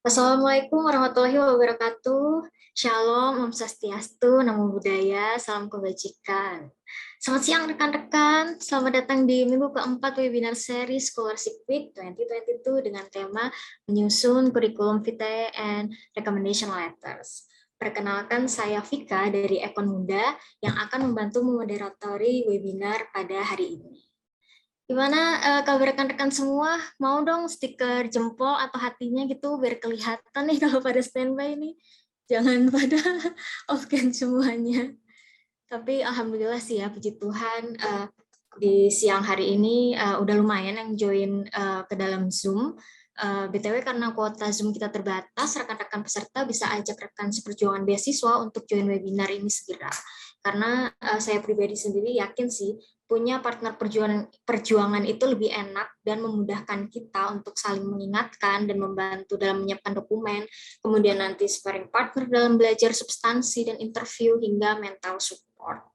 Assalamualaikum warahmatullahi wabarakatuh. Shalom, Om Swastiastu, Namo Buddhaya, Salam Kebajikan. Selamat siang rekan-rekan, selamat datang di minggu keempat webinar seri Scholarship Week 2022 dengan tema menyusun kurikulum vitae and recommendation letters. Perkenalkan, saya Vika dari Ekon Muda yang akan membantu memoderatori webinar pada hari ini. Gimana kabar rekan-rekan semua? Mau dong stiker jempol atau hatinya gitu biar kelihatan nih kalau pada standby nih. Jangan pada off-cam semuanya. Tapi alhamdulillah sih ya, puji Tuhan di siang hari ini udah lumayan yang join ke dalam Zoom. BTW karena kuota Zoom kita terbatas, rekan-rekan peserta bisa ajak rekan seperjuangan beasiswa untuk join webinar ini segera. Karena saya pribadi sendiri yakin sih punya partner perjuangan itu lebih enak dan memudahkan kita untuk saling mengingatkan dan membantu dalam menyiapkan dokumen, kemudian nanti sparring partner dalam belajar substansi dan interview hingga mental support.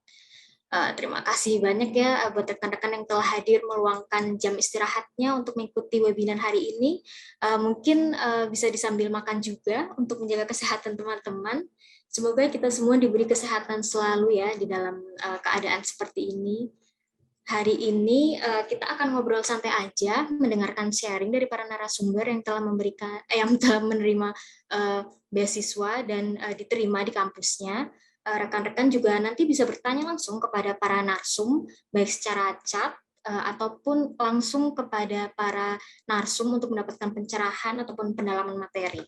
Terima kasih banyak ya buat rekan-rekan yang telah hadir meluangkan jam istirahatnya untuk mengikuti webinar hari ini. Mungkin bisa disambil makan juga untuk menjaga kesehatan teman-teman. Semoga kita semua diberi kesehatan selalu ya di dalam keadaan seperti ini. Hari ini kita akan ngobrol santai aja, mendengarkan sharing dari para narasumber yang telah menerima beasiswa dan diterima di kampusnya. Rekan-rekan juga nanti bisa bertanya langsung kepada para narsum, baik secara chat ataupun langsung kepada para narsum untuk mendapatkan pencerahan ataupun pendalaman materi.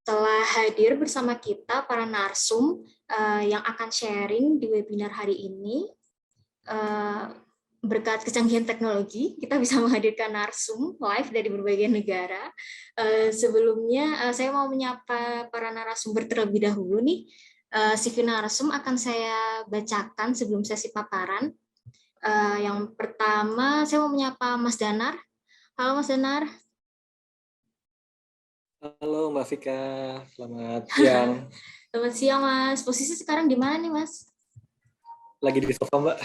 Telah hadir bersama kita para narsum yang akan sharing di webinar hari ini. Berkat kecanggihan teknologi, kita bisa menghadirkan narsum live dari berbagai negara. Sebelumnya, saya mau menyapa para narasumber terlebih dahulu nih. CV narsum akan saya bacakan sebelum sesi paparan. Yang pertama, saya mau menyapa Mas Danar. Halo Mas Danar. Halo Mbak Vika, selamat siang. Selamat siang Mas. Posisi sekarang di mana nih Mas? Lagi di sofa Mbak.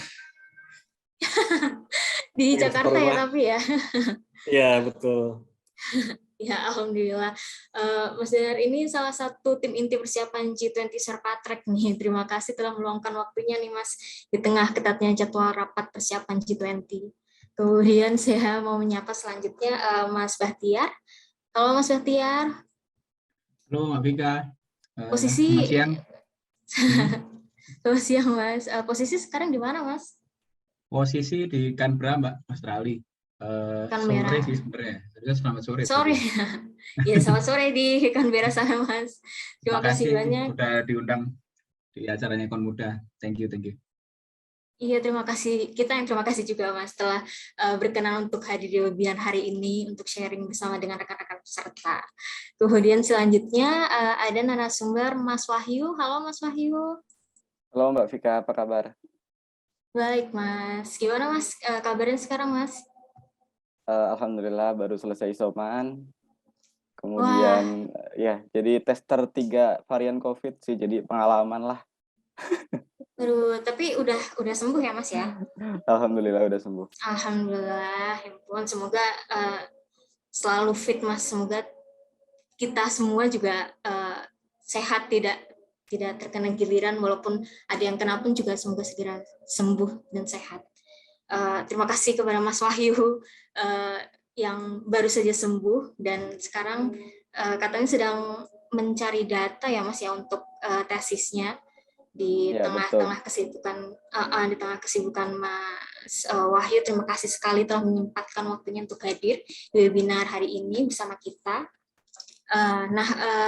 Di Jakarta ya tapi ya. Iya betul. Ya, alhamdulillah. Mas Danar ini salah satu tim inti persiapan G20 Serpatrek nih. Terima kasih telah meluangkan waktunya nih Mas di tengah ketatnya jadwal rapat persiapan G20. Kemudian saya mau menyapa selanjutnya Mas Bahtiar. Halo Mas Bahtiar. Halo Mbak Vika. Posisi Selamat siang. Selamat siang Mas. Posisi sekarang di mana Mas? Posisi di Canberra Mbak, Australia. Sore sih sebenarnya. Selamat sore. Sore. Ya, selamat sore di Canberra sana Mas. Terima kasih banyak. Sudah diundang di acaranya Ekon Muda. Thank you. Iya, terima kasih. Kita yang terima kasih juga Mas telah berkenan untuk hadir di webinar hari ini untuk sharing bersama dengan rekan-rekan peserta. Kemudian selanjutnya ada narasumber Mas Wahyu. Halo Mas Wahyu. Halo Mbak Vika, apa kabar? Baik Mas. Gimana Mas kabarnya sekarang Mas? Alhamdulillah baru selesai isoman. Kemudian ya jadi tester 3 varian COVID sih, jadi pengalaman lah. Aduh, tapi udah sembuh ya Mas ya? Alhamdulillah udah sembuh. Alhamdulillah, ya ampun, semoga selalu fit Mas, semoga kita semua juga sehat, tidak terkena giliran, walaupun ada yang kena pun juga semoga segera sembuh dan sehat. Terima kasih kepada Mas Wahyu yang baru saja sembuh dan sekarang katanya sedang mencari data ya Mas ya untuk tesisnya. Di tengah kesibukan Mas Wahyu, terima kasih sekali telah menyempatkan waktunya untuk hadir di webinar hari ini bersama kita.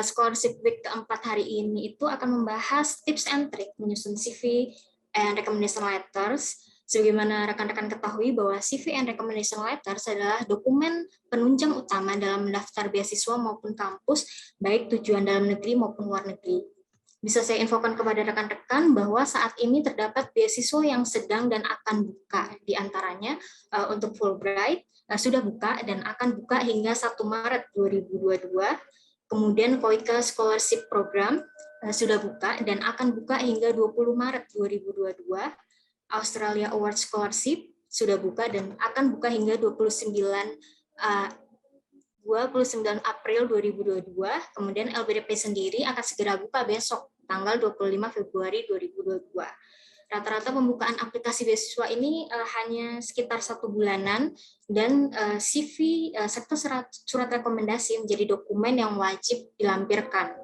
Scholarship Week keempat hari ini itu akan membahas tips and trick menyusun CV and recommendation letters. Sebagaimana rekan-rekan ketahui bahwa CV and recommendation letters adalah dokumen penunjang utama dalam mendaftar beasiswa maupun kampus, baik tujuan dalam negeri maupun luar negeri. Bisa saya infokan kepada rekan-rekan bahwa saat ini terdapat beasiswa yang sedang dan akan buka, di antaranya untuk Fulbright sudah buka dan akan buka hingga 1 Maret 2022. Kemudian Koika Scholarship Program sudah buka dan akan buka hingga 20 Maret 2022. Australia Award Scholarship sudah buka dan akan buka hingga 29 29 April 2022, kemudian LPDP sendiri akan segera buka besok, tanggal 25 Februari 2022. Rata-rata pembukaan aplikasi beasiswa ini hanya sekitar 1 bulanan, dan CV serta surat rekomendasi menjadi dokumen yang wajib dilampirkan.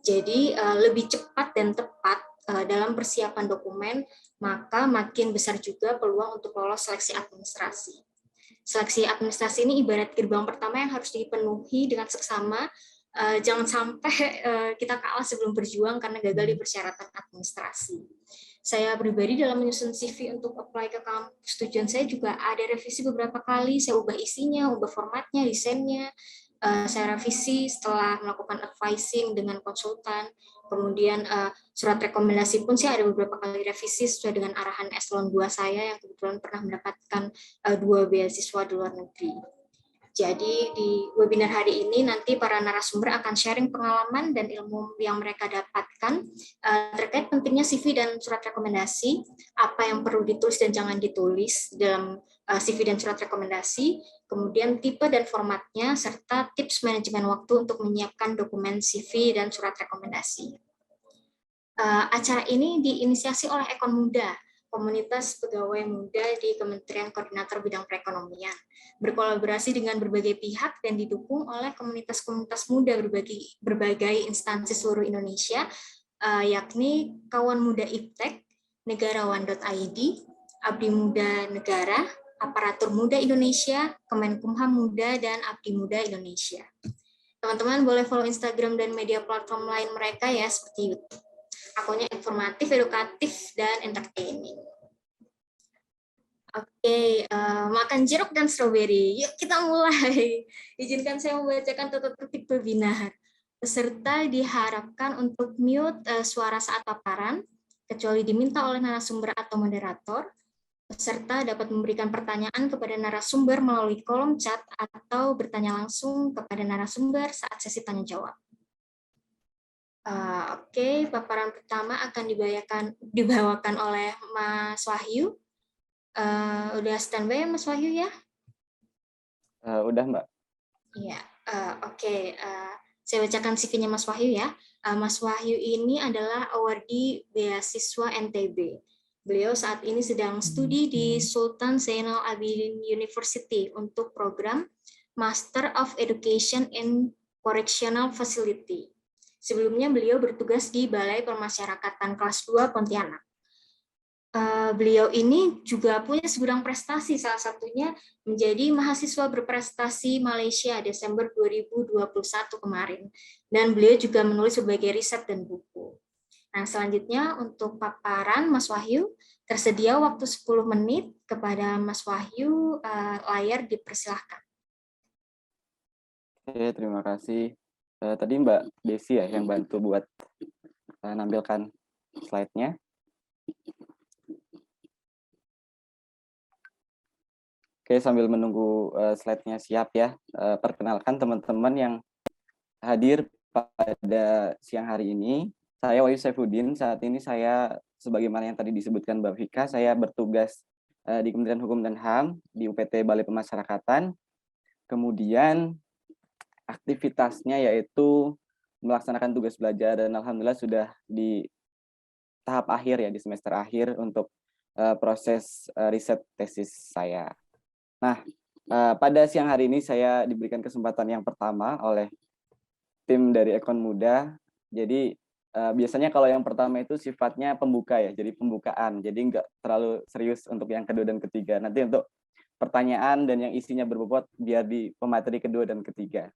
Jadi lebih cepat dan tepat dalam persiapan dokumen, maka makin besar juga peluang untuk lolos seleksi administrasi. Seleksi administrasi ini ibarat gerbang pertama yang harus dipenuhi dengan seksama. Jangan sampai kita kalah sebelum berjuang karena gagal di persyaratan administrasi. Saya pribadi dalam menyusun CV untuk apply ke kampus tujuan saya juga ada revisi beberapa kali. Saya ubah isinya, ubah formatnya, desainnya. Saya revisi setelah melakukan advising dengan konsultan. Kemudian surat rekomendasi pun saya ada beberapa kali revisi sesuai dengan arahan eselon 2 saya yang kebetulan pernah mendapatkan 2 beasiswa di luar negeri. Jadi di webinar hari ini nanti para narasumber akan sharing pengalaman dan ilmu yang mereka dapatkan terkait pentingnya CV dan surat rekomendasi, apa yang perlu ditulis dan jangan ditulis dalam CV dan surat rekomendasi, kemudian tipe dan formatnya, serta tips manajemen waktu untuk menyiapkan dokumen CV dan surat rekomendasi. Acara ini diinisiasi oleh Ekon Muda, komunitas pegawai muda di Kementerian Koordinator Bidang Perekonomian, berkolaborasi dengan berbagai pihak dan didukung oleh komunitas-komunitas muda berbagai instansi seluruh Indonesia, yakni Kawan Muda Iptek, Negarawan.id, Abdi Muda Negara, Aparatur Muda Indonesia, Kemenkumham Muda, dan Abdi Muda Indonesia. Teman-teman boleh follow Instagram dan media platform lain mereka ya, seperti YouTube. Akunnya informatif, edukatif, dan entertaining. Oke, makan jeruk dan stroberi. Yuk kita mulai. Izinkan saya membacakan tata tertib webinar. Peserta diharapkan untuk mute suara saat paparan, kecuali diminta oleh narasumber atau moderator. Peserta dapat memberikan pertanyaan kepada narasumber melalui kolom chat atau bertanya langsung kepada narasumber saat sesi tanya-jawab. Oke, paparan pertama akan dibawakan oleh Mas Wahyu. Udah standby ya Mas Wahyu ya? Udah Mbak. Iya, oke. Saya bacakan CV-nya Mas Wahyu ya. Mas Wahyu ini adalah awardee beasiswa NTB. Beliau saat ini sedang studi di Sultan Zainal Abidin University untuk program Master of Education in Correctional Facility. Sebelumnya beliau bertugas di Balai Permasyarakatan kelas 2 Pontianak. Beliau ini juga punya segudang prestasi, salah satunya menjadi mahasiswa berprestasi Malaysia Desember 2021 kemarin. Dan beliau juga menulis berbagai riset dan buku. Nah, selanjutnya untuk paparan Mas Wahyu, tersedia waktu 10 menit kepada Mas Wahyu, layar dipersilahkan. Oke, terima kasih. Tadi Mbak Desi ya yang bantu buat nampilkan slide-nya. Oke, sambil menunggu slide-nya siap ya, perkenalkan teman-teman yang hadir pada siang hari ini. Saya Wahyu Saifuddin, saat ini saya sebagaimana yang tadi disebutkan Mbak Vika, saya bertugas di Kementerian Hukum dan HAM di UPT Balai Pemasyarakatan. Kemudian aktivitasnya yaitu melaksanakan tugas belajar dan alhamdulillah sudah di tahap akhir ya, di semester akhir untuk proses riset tesis saya. Nah, pada siang hari ini saya diberikan kesempatan yang pertama oleh tim dari Ekon Muda. Jadi biasanya kalau yang pertama itu sifatnya pembuka ya, jadi pembukaan. Jadi nggak terlalu serius untuk yang kedua dan ketiga. Nanti untuk pertanyaan dan yang isinya berbobot biar di pemateri kedua dan ketiga.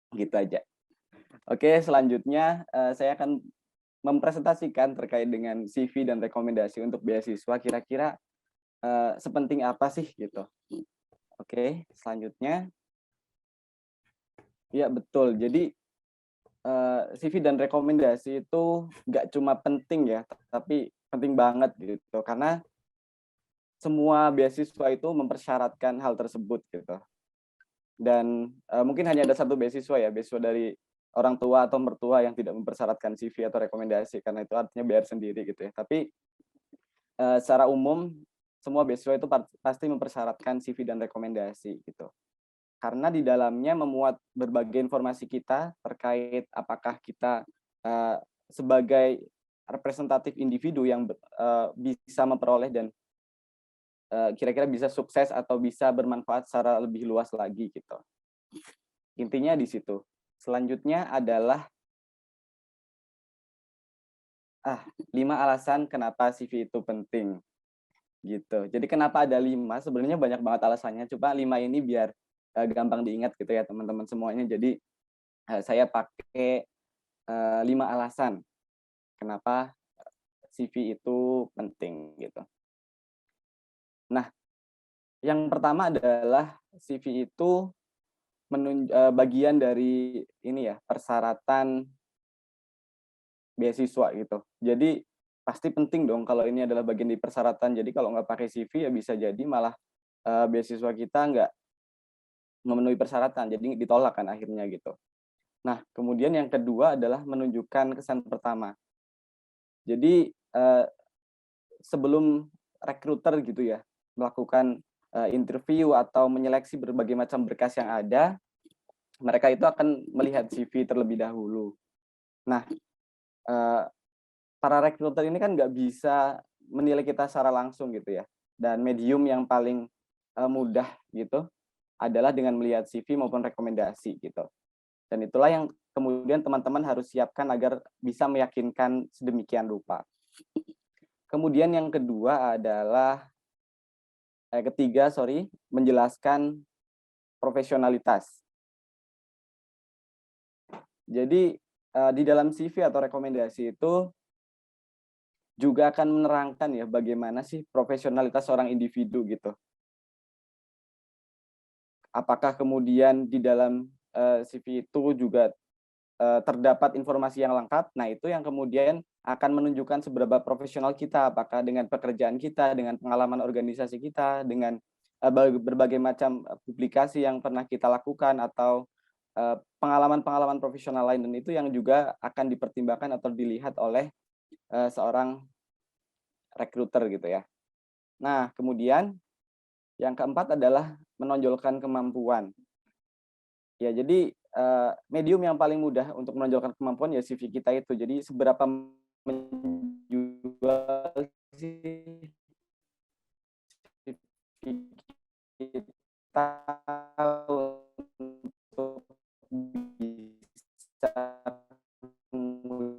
Gitu aja. Oke, selanjutnya saya akan mempresentasikan terkait dengan CV dan rekomendasi untuk beasiswa. Kira-kira sepenting apa sih gitu. Oke, selanjutnya. Ya, betul. Jadi CV dan rekomendasi itu nggak cuma penting ya, tapi penting banget gitu. Karena semua beasiswa itu mempersyaratkan hal tersebut gitu. Dan mungkin hanya ada satu beasiswa ya, beasiswa dari orang tua atau mertua yang tidak mempersyaratkan CV atau rekomendasi, karena itu artinya bayar sendiri gitu ya. Tapi secara umum semua beasiswa itu pasti mempersyaratkan CV dan rekomendasi gitu. karena di dalamnya memuat berbagai informasi kita terkait apakah kita sebagai representatif individu yang bisa memperoleh dan kira-kira bisa sukses atau bisa bermanfaat secara lebih luas lagi gitu. Intinya di situ. Selanjutnya adalah 5 alasan kenapa CV itu penting gitu. Jadi kenapa ada 5? Sebenarnya banyak banget alasannya. Coba 5 ini biar gampang diingat gitu ya teman-teman semuanya. Jadi saya pakai 5 alasan kenapa CV itu penting gitu. Nah, yang pertama adalah CV itu bagian dari ini ya, persyaratan beasiswa gitu. Jadi pasti penting dong kalau ini adalah bagian dari persyaratan. Jadi kalau nggak pakai CV ya bisa jadi malah beasiswa kita nggak memenuhi persyaratan, jadi ditolak kan akhirnya gitu. Nah, kemudian yang kedua adalah menunjukkan kesan pertama. Jadi sebelum rekruter gitu ya melakukan interview atau menyeleksi berbagai macam berkas yang ada, mereka itu akan melihat CV terlebih dahulu. Nah, para rekruter ini kan nggak bisa menilai kita secara langsung gitu ya. Dan medium yang paling mudah gitu adalah dengan melihat CV maupun rekomendasi gitu. Dan itulah yang kemudian teman-teman harus siapkan agar bisa meyakinkan sedemikian rupa. Kemudian yang kedua adalah menjelaskan profesionalitas. Jadi di dalam CV atau rekomendasi itu juga akan menerangkan ya bagaimana sih profesionalitas seorang individu gitu. Apakah kemudian di dalam CV itu juga terdapat informasi yang lengkap? Nah, itu yang kemudian akan menunjukkan seberapa profesional kita, apakah dengan pekerjaan kita, dengan pengalaman organisasi kita, dengan berbagai macam publikasi yang pernah kita lakukan, atau pengalaman-pengalaman profesional lain, dan itu yang juga akan dipertimbangkan atau dilihat oleh seorang rekruter gitu ya. Nah, kemudian yang keempat adalah menonjolkan kemampuan. Ya, jadi medium yang paling mudah untuk menonjolkan kemampuan ya CV kita itu. Jadi seberapa menjual CV kita untuk bisa kemudian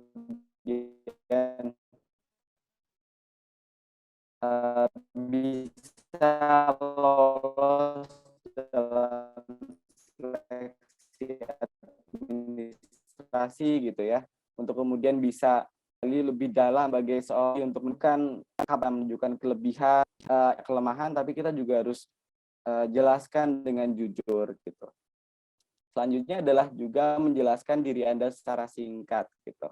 bisa lolos dalam seleksi administrasi gitu ya, untuk kemudian bisa lebih dalam sebagai seorang untuk menunjukkan kelebihan, kelemahan, tapi kita juga harus jelaskan dengan jujur gitu. Selanjutnya adalah juga menjelaskan diri Anda secara singkat gitu.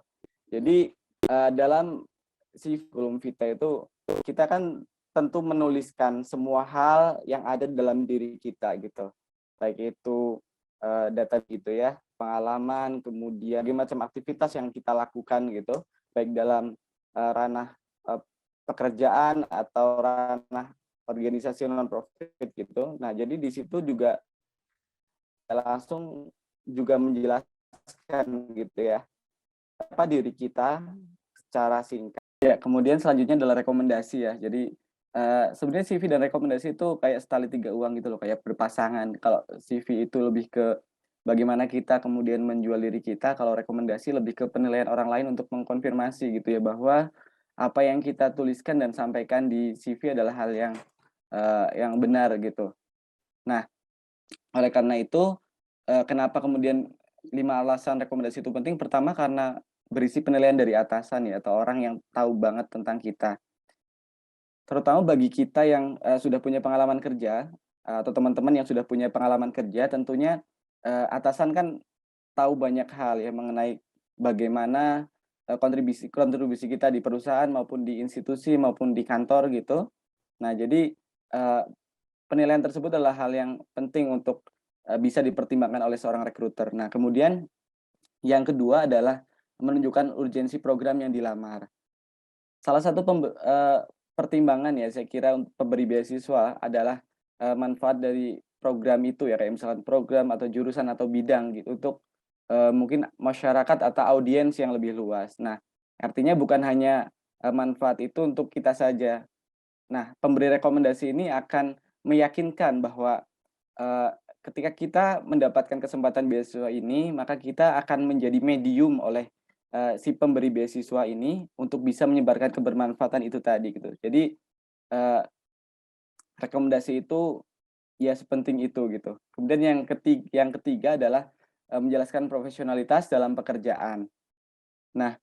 Jadi dalam kurikulum vitae itu kita kan tentu menuliskan semua hal yang ada dalam diri kita gitu. Baik itu data gitu ya, pengalaman, kemudian berbagai macam aktivitas yang kita lakukan gitu, baik dalam ranah pekerjaan atau ranah organisasi non-profit gitu. Nah, jadi di situ juga langsung juga menjelaskan gitu ya, apa diri kita secara singkat. Ya, kemudian selanjutnya adalah rekomendasi ya. Jadi sebenarnya CV dan rekomendasi itu kayak setali tiga uang gitu loh, kayak berpasangan. Kalau CV itu lebih ke bagaimana kita kemudian menjual diri kita, kalau rekomendasi lebih ke penilaian orang lain untuk mengkonfirmasi gitu ya, bahwa apa yang kita tuliskan dan sampaikan di CV adalah hal yang benar gitu. Nah, oleh karena itu kenapa kemudian 5 alasan rekomendasi itu penting? Pertama, karena berisi penilaian dari atasan ya, atau orang yang tahu banget tentang kita. Terutama bagi kita yang sudah punya pengalaman kerja, atau teman-teman yang sudah punya pengalaman kerja, tentunya atasan kan tahu banyak hal ya mengenai bagaimana kontribusi kita di perusahaan maupun di institusi maupun di kantor gitu. Nah, jadi penilaian tersebut adalah hal yang penting untuk bisa dipertimbangkan oleh seorang rekruter. Nah, kemudian yang kedua adalah menunjukkan urgensi program yang dilamar. Salah satu pertimbangan ya saya kira untuk pemberi beasiswa adalah manfaat dari program itu ya, kayak misalkan program atau jurusan atau bidang gitu untuk mungkin masyarakat atau audiens yang lebih luas. Nah, artinya bukan hanya manfaat itu untuk kita saja. Nah, pemberi rekomendasi ini akan meyakinkan bahwa eh, ketika kita mendapatkan kesempatan beasiswa ini, maka kita akan menjadi medium oleh si pemberi beasiswa ini untuk bisa menyebarkan kebermanfaatan itu tadi gitu. Jadi eh, rekomendasi itu ya sepenting itu gitu. Kemudian yang ketiga adalah menjelaskan profesionalitas dalam pekerjaan. Nah,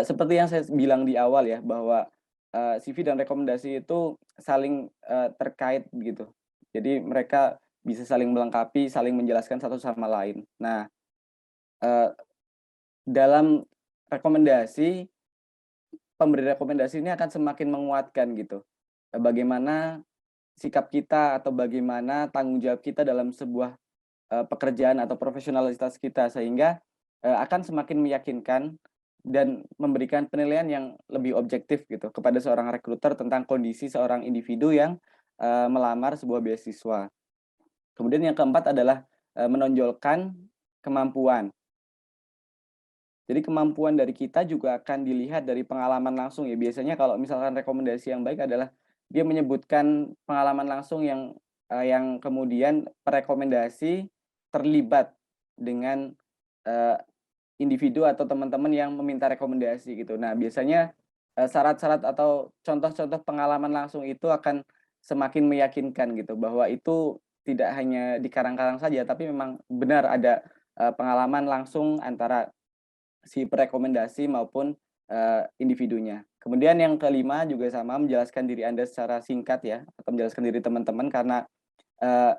seperti yang saya bilang di awal ya, bahwa CV dan rekomendasi itu saling terkait gitu. Jadi mereka bisa saling melengkapi, saling menjelaskan satu sama lain. Nah, eee, dalam rekomendasi, pemberi rekomendasi ini akan semakin menguatkan gitu, bagaimana sikap kita atau bagaimana tanggung jawab kita dalam sebuah pekerjaan atau profesionalitas kita, sehingga akan semakin meyakinkan dan memberikan penilaian yang lebih objektif gitu kepada seorang rekruter tentang kondisi seorang individu yang melamar sebuah beasiswa. Kemudian yang keempat adalah menonjolkan kemampuan. Jadi kemampuan dari kita juga akan dilihat dari pengalaman langsung ya. Biasanya kalau misalkan rekomendasi yang baik adalah dia menyebutkan pengalaman langsung yang kemudian perekomendasi terlibat dengan individu atau teman-teman yang meminta rekomendasi gitu. Nah, biasanya syarat-syarat atau contoh-contoh pengalaman langsung itu akan semakin meyakinkan gitu bahwa itu tidak hanya dikarang-karang saja, tapi memang benar ada pengalaman langsung antara si perekomendasi maupun individunya. Kemudian yang kelima juga sama, menjelaskan diri Anda secara singkat ya, atau menjelaskan diri teman-teman karena eee,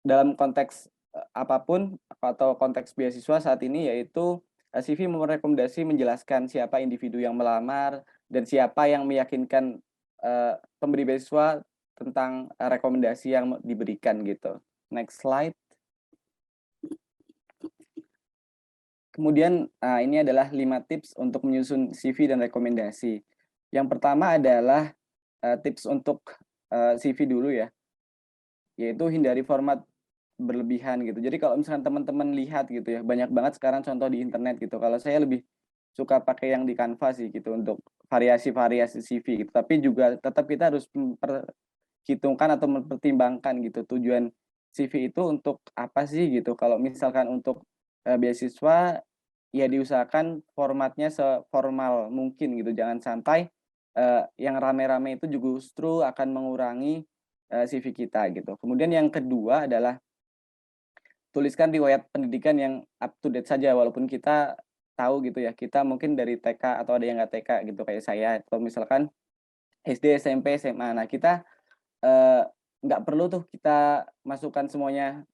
dalam konteks apapun atau konteks beasiswa saat ini yaitu CV merekomendasi menjelaskan siapa individu yang melamar dan siapa yang meyakinkan pemberi beasiswa tentang rekomendasi yang diberikan gitu. Next slide. Kemudian, ini adalah 5 tips untuk menyusun CV dan rekomendasi. Yang pertama adalah, tips untuk, CV dulu ya, yaitu hindari format berlebihan gitu. Jadi kalau misalkan teman-teman lihat gitu ya, banyak banget sekarang contoh di internet gitu. Kalau saya lebih suka pakai yang di Canva sih gitu untuk variasi-variasi CV gitu. Tapi juga tetap kita harus memperhitungkan atau mempertimbangkan gitu tujuan CV itu untuk apa sih gitu. Kalau misalkan untuk, beasiswa, ya diusahakan formatnya seformal mungkin gitu. Jangan sampai, yang rame-rame itu justru akan mengurangi, CV kita gitu. Kemudian yang kedua adalah tuliskan riwayat pendidikan yang up to date saja walaupun kita tahu gitu ya, kita mungkin dari TK atau ada yang nggak TK gitu kayak saya atau misalkan SD, SMP, SMA. Nah kita, eee, nggak perlu tuh kita masukkan semuanya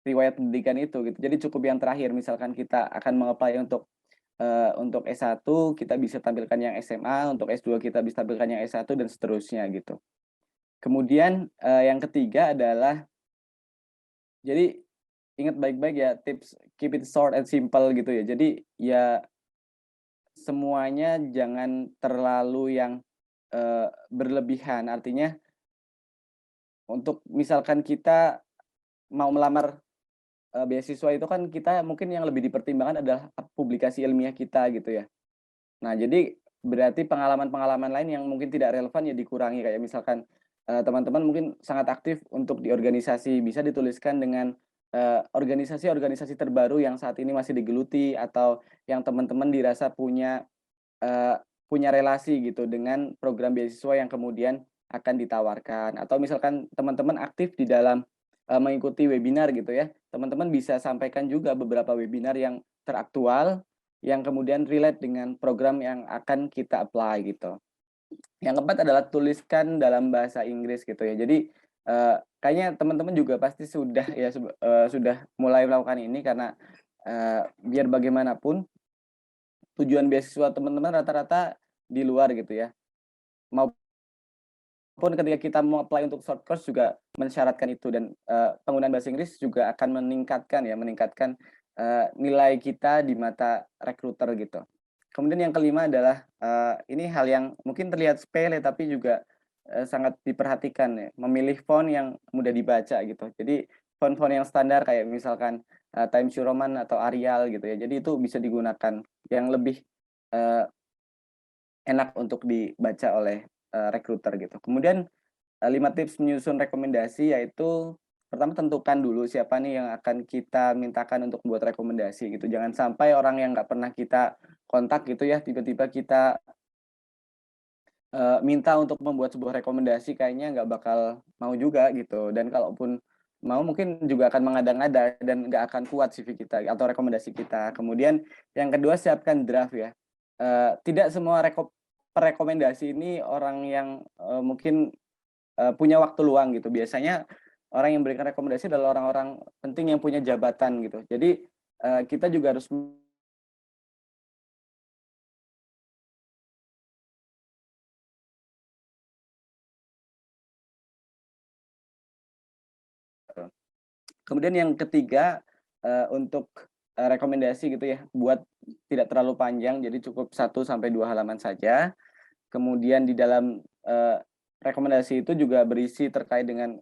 riwayat pendidikan itu gitu. Jadi cukup yang terakhir misalkan kita akan meng-apply untuk S1 kita bisa tampilkan yang SMA, untuk S2 kita bisa tampilkan yang S1 dan seterusnya gitu. Kemudian, yang ketiga adalah jadi ingat baik-baik ya tips keep it short and simple gitu ya. Jadi ya semuanya jangan terlalu yang, berlebihan. Artinya untuk misalkan kita mau melamar, beasiswa itu kan kita mungkin yang lebih dipertimbangkan adalah publikasi ilmiah kita gitu ya. Nah, jadi berarti pengalaman-pengalaman lain yang mungkin tidak relevan ya dikurangi, kayak misalkan, teman-teman mungkin sangat aktif untuk di organisasi, bisa dituliskan dengan, organisasi-organisasi terbaru yang saat ini masih digeluti atau yang teman-teman dirasa punya relasi gitu dengan program beasiswa yang kemudian akan ditawarkan. Atau misalkan teman-teman aktif di dalam, mengikuti webinar gitu ya, teman-teman bisa sampaikan juga beberapa webinar yang teraktual yang kemudian relate dengan program yang akan kita apply gitu. Yang keempat adalah tuliskan dalam bahasa Inggris gitu ya. Jadi, kayaknya teman-teman juga pasti sudah mulai melakukan ini karena, biar bagaimanapun tujuan beasiswa teman-teman rata-rata di luar gitu ya. Maupun ketika kita mau apply untuk short course juga mensyaratkan itu dan, penggunaan bahasa Inggris juga akan meningkatkan nilai kita di mata rekruter gitu. Kemudian yang kelima adalah, ini hal yang mungkin terlihat sepele tapi juga, sangat diperhatikan ya, memilih font yang mudah dibaca gitu. Jadi font-font yang standar kayak misalkan Times New Roman atau Arial gitu ya. Jadi itu bisa digunakan yang lebih enak untuk dibaca oleh rekruter gitu. Kemudian 5 tips menyusun rekomendasi yaitu pertama tentukan dulu siapa nih yang akan kita mintakan untuk buat rekomendasi gitu. Jangan sampai orang yang nggak pernah kita kontak gitu ya, tiba-tiba kita minta untuk membuat sebuah rekomendasi kayaknya nggak bakal mau juga gitu. Dan kalaupun mau mungkin juga akan mengada-ngada dan nggak akan kuat CV kita atau rekomendasi kita. Kemudian yang kedua siapkan draft ya. Tidak semua rekomendasi ini orang yang mungkin punya waktu luang gitu. Biasanya orang yang memberikan rekomendasi adalah orang-orang penting yang punya jabatan gitu. Jadi kita juga harus kemudian yang ketiga untuk rekomendasi gitu ya, buat tidak terlalu panjang, jadi cukup 1-2 halaman saja. Kemudian di dalam rekomendasi itu juga berisi terkait dengan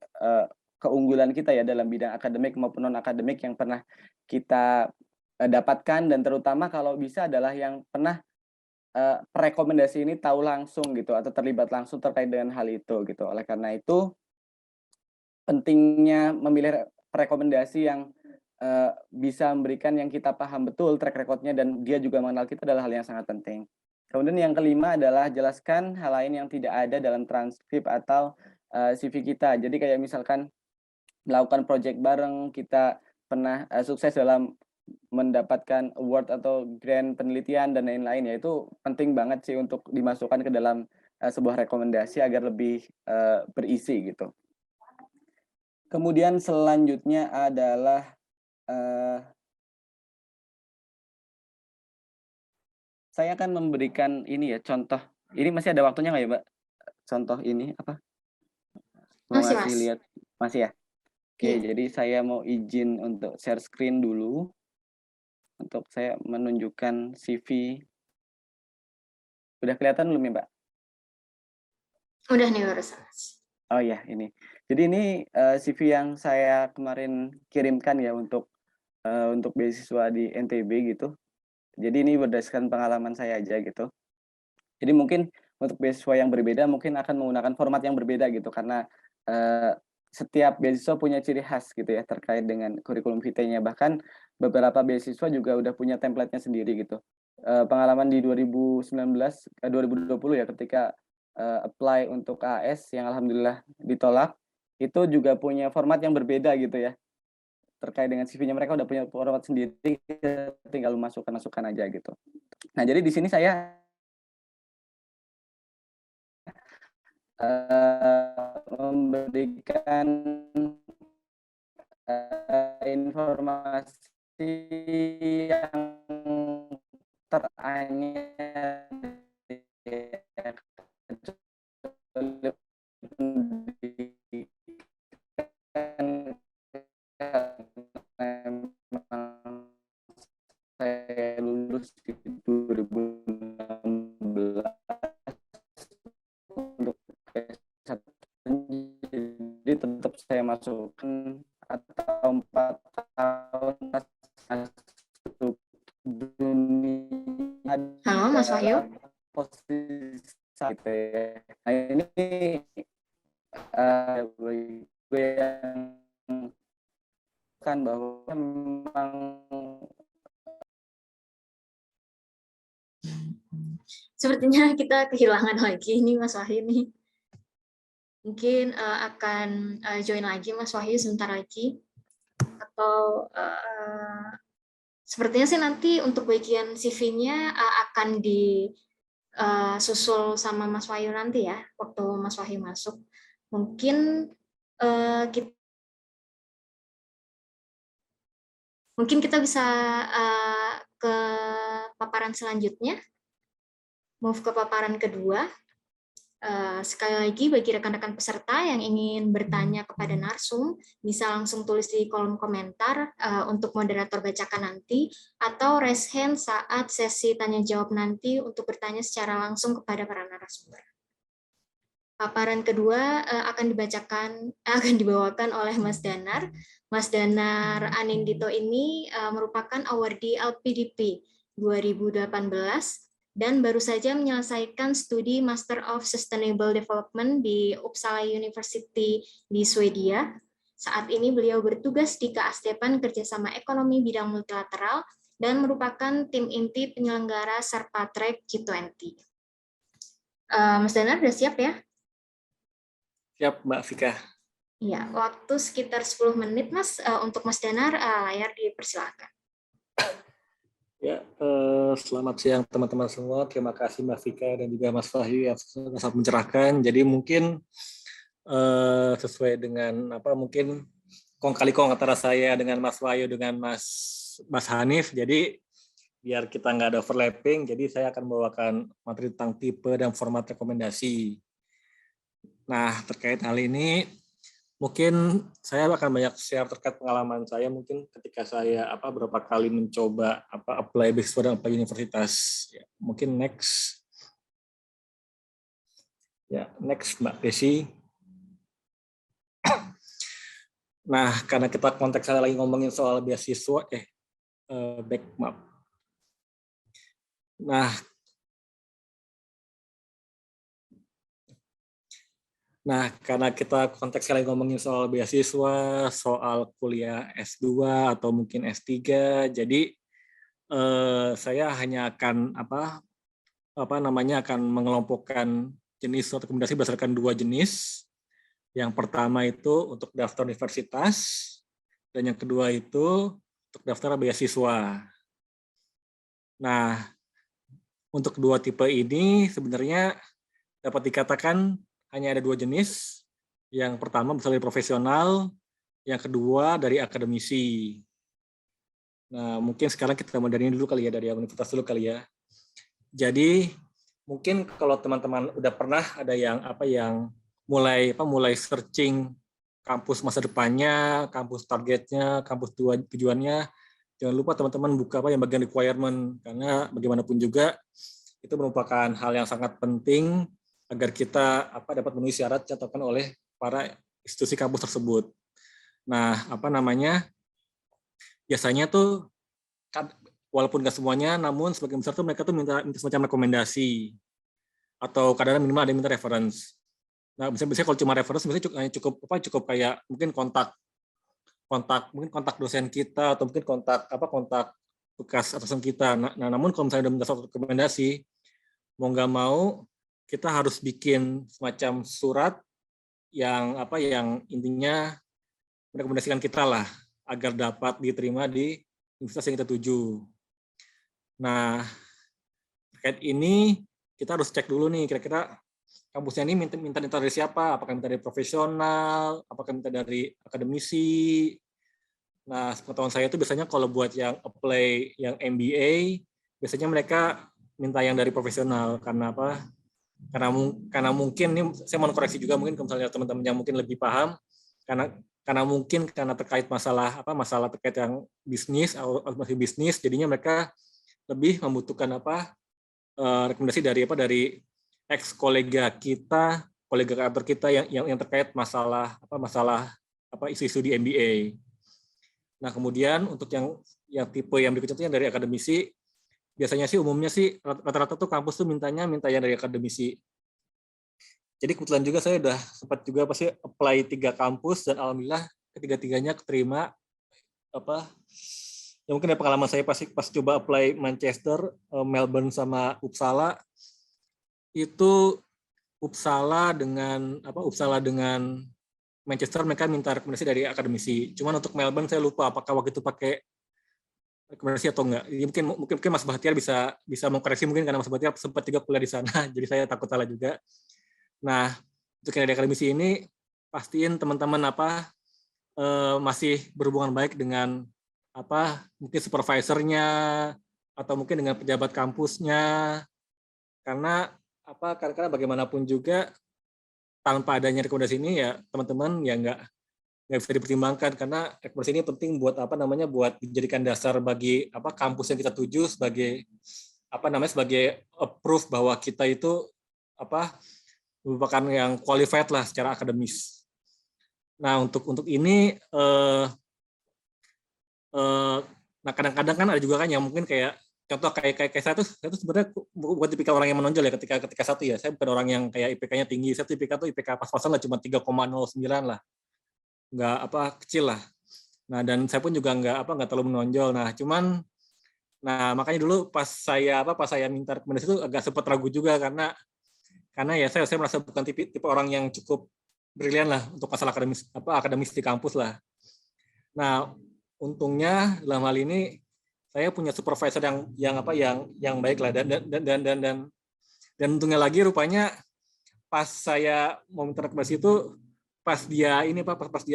keunggulan kita ya dalam bidang akademik maupun non akademik yang pernah kita dapatkan, dan terutama kalau bisa adalah yang pernah rekomendasi ini tahu langsung gitu atau terlibat langsung terkait dengan hal itu gitu. Oleh karena itu pentingnya memilih rekomendasi yang bisa memberikan yang kita paham betul track record-nya dan dia juga mengenal kita adalah hal yang sangat penting. Kemudian yang kelima adalah jelaskan hal lain yang tidak ada dalam transkrip atau CV kita. Jadi kayak misalkan melakukan project bareng, kita pernah sukses dalam mendapatkan award atau grant penelitian dan lain-lain, ya itu penting banget sih untuk dimasukkan ke dalam sebuah rekomendasi agar lebih berisi gitu. Kemudian selanjutnya adalah saya akan memberikan ini ya contoh. Ini masih ada waktunya nggak ya, Mbak? Contoh ini apa? Mau Masih, ngasih Mas. lihat masih ya? Oke, Iya. jadi saya mau izin untuk share screen dulu untuk saya menunjukkan CV. Udah kelihatan belum ya, Mbak? Udah nih barusan, Mas. Oh ya, ini. Jadi ini CV yang saya kemarin kirimkan ya untuk beasiswa di NTB gitu. Jadi ini berdasarkan pengalaman saya aja gitu. Jadi mungkin untuk beasiswa yang berbeda mungkin akan menggunakan format yang berbeda gitu karena setiap beasiswa punya ciri khas gitu ya terkait dengan kurikulum vitae-nya. Bahkan beberapa beasiswa juga udah punya template-nya sendiri gitu. Pengalaman di 2020 ya ketika apply untuk AS yang alhamdulillah ditolak, itu juga punya format yang berbeda gitu ya. Terkait dengan CV-nya mereka udah punya format sendiri, tinggal masukkan aja gitu. Nah, jadi di sini saya memberikan informasi yang teranyar saya lulus di 2016 untuk S1, jadi tetap saya masukkan atau 4 tahun masuk dunia Halo, Mas Wahyu. posisi gitu ya. Nah ini gue yang kan bahwa memang Sepertinya kita kehilangan lagi nih Mas Wahyu nih. Mungkin akan join lagi Mas Wahyu sebentar lagi. Atau sepertinya sih nanti untuk bagian CV-nya akan disusul sama Mas Wahyu nanti ya, waktu Mas Wahyu masuk. Mungkin kita bisa ke paparan selanjutnya. Move ke paparan kedua. Sekali lagi bagi rekan-rekan peserta yang ingin bertanya kepada narsum, bisa langsung tulis di kolom komentar untuk moderator bacakan nanti, atau raise hand saat sesi tanya jawab nanti untuk bertanya secara langsung kepada para narasumber. Paparan kedua akan dibawakan oleh Mas Danar. Mas Danar Anindito ini merupakan awardee LPDP 2018 dan baru saja menyelesaikan studi Master of Sustainable Development di Uppsala University di Swedia. Saat ini beliau bertugas di Keasdepan Kerjasama Ekonomi Bidang Multilateral dan merupakan tim inti penyelenggara Sherpa Track G20. Mas Danar sudah siap ya? Siap, Mbak Vika. Ya, waktu sekitar 10 menit, Mas. Untuk Mas Danar, layar dipersilakan. Ya, selamat siang teman-teman semua. Terima kasih Mbak Vika dan juga Mas Wahyu yang sangat mencerahkan. Jadi mungkin sesuai dengan mungkin kong kali kong antara saya dengan Mas Wahyu dengan Mas Hanif. Jadi biar kita nggak ada overlapping, jadi saya akan membawakan materi tentang tipe dan format rekomendasi. Nah, terkait hal ini, mungkin saya akan banyak share terkait pengalaman saya mungkin ketika saya beberapa kali mencoba apply beasiswa dan apply universitas. Ya, mungkin next. Ya, next Mbak Desi. Nah, karena kita konteksnya lagi ngomongin soal beasiswa, maaf. Nah, karena kita konteksnya lagi ngomongin soal beasiswa, soal kuliah S2 atau mungkin S3, jadi saya hanya akan akan mengelompokkan jenis rekomendasi berdasarkan 2 jenis. Yang pertama itu untuk daftar universitas, dan yang kedua itu untuk daftar beasiswa. Nah, untuk 2 tipe ini sebenarnya dapat dikatakan hanya ada 2 jenis. Yang pertama berasal dari profesional, yang kedua dari akademisi. Nah, mungkin sekarang kita mulai dari ini dulu kali ya, dari universitas dulu kali ya. Jadi mungkin kalau teman-teman udah pernah ada yang mulai searching kampus masa depannya, kampus targetnya, kampus tujuannya, jangan lupa teman-teman buka yang bagian requirement, karena bagaimanapun juga itu merupakan hal yang sangat penting agar kita dapat memenuhi syarat ditetapkan oleh para institusi kampus tersebut. Nah, biasanya tuh walaupun nggak semuanya, namun sebagian besar tuh mereka tuh minta semacam rekomendasi atau kadang-kadang minimal ada yang minta reference. Nah, biasanya kalau cuma reference biasanya cukup kayak mungkin kontak dosen kita atau mungkin kontak bekas atasan kita. Nah, namun kalau misalnya udah minta suatu rekomendasi, mau nggak mau kita harus bikin semacam surat yang intinya merekomendasikan kita lah agar dapat diterima di universitas yang kita tuju. Nah, terkait ini kita harus cek dulu nih kira-kira kampusnya ini minta dari siapa? Apakah minta dari profesional? Apakah minta dari akademisi? Nah, sepengetahuan saya itu biasanya kalau buat yang apply yang MBA, biasanya mereka minta yang dari profesional. Karena apa? Karena mungkin ini saya mau koreksi juga mungkin kalau misalnya teman-teman yang mungkin lebih paham, karena terkait masalah terkait yang bisnis atau masih bisnis, jadinya mereka lebih membutuhkan rekomendasi dari ex kolega kantor kita yang terkait masalah isu-isu di MBA. Nah, kemudian untuk yang tipe yang berikutnya yang dari akademisi, biasanya sih umumnya sih rata-rata tuh kampus tuh minta yang dari akademisi. Jadi kebetulan juga saya udah sempat juga apply 3 kampus dan alhamdulillah ketiga-tiganya keterima ya mungkin ada pengalaman saya pas coba apply Manchester, Melbourne sama Uppsala. Itu Uppsala dengan Manchester mereka minta rekomendasi dari akademisi. Cuman untuk Melbourne saya lupa apakah waktu itu pakai rekomendasi atau enggak. Jadi mungkin Mas Bahtiar bisa mengkoreksi mungkin karena Mas Bahtiar sempat juga kuliah di sana. Jadi saya takut salah juga. Nah, untuk yang dari akademisi ini pastiin teman-teman masih berhubungan baik dengan mungkin supervisornya atau mungkin dengan pejabat kampusnya. Karena bagaimanapun juga tanpa adanya rekomendasi ini ya teman-teman ya nggak bisa dipertimbangkan, karena rekomendasi ini penting buat buat dijadikan dasar bagi kampus yang kita tuju sebagai sebagai approve bahwa kita itu merupakan yang qualified lah secara akademis. Nah, untuk ini nah kadang-kadang kan ada juga kan yang mungkin kayak contoh kayak saya tuh sebenarnya bukan tipikal orang yang menonjol ya ketika satu ya. Saya bukan orang yang kayak IPK-nya tinggi. Saya IPK pas-pasan lah, cuma 3,09 lah. Nggak kecil lah. Nah, dan saya pun juga nggak terlalu menonjol. Nah, makanya dulu pas saya minta rekomendasi itu agak sempat ragu juga karena ya saya merasa bukan tipe orang yang cukup brilian lah untuk masalah akademis di kampus lah. Nah, untungnya dalam hal ini saya punya supervisor yang baik lah, dan untungnya lagi rupanya pas saya mau minta rekomendasi itu pas dia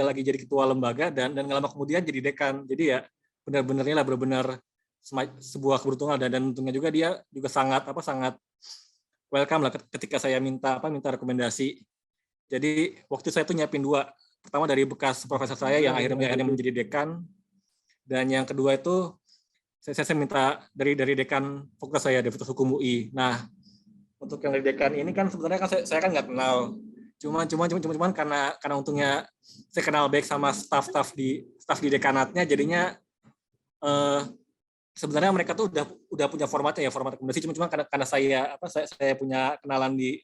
lagi jadi ketua lembaga dan nggak lama kemudian jadi dekan. Jadi ya benar-benar sebuah keberuntungan, dan untungnya juga dia juga sangat welcome lah ketika saya minta rekomendasi. Jadi waktu saya tuh nyiapin 2. Pertama dari bekas supervisor saya yang akhirnya menjadi dekan, dan yang kedua itu saya minta dari dekan fakultas saya, dari Fakultas Hukum UI. Nah, untuk yang dari dekan ini kan sebenarnya kan saya kan nggak kenal. Cuman karena untungnya saya kenal baik sama staf di dekanatnya, jadinya sebenarnya mereka tuh udah punya format rekomendasi, cuma karena saya punya kenalan di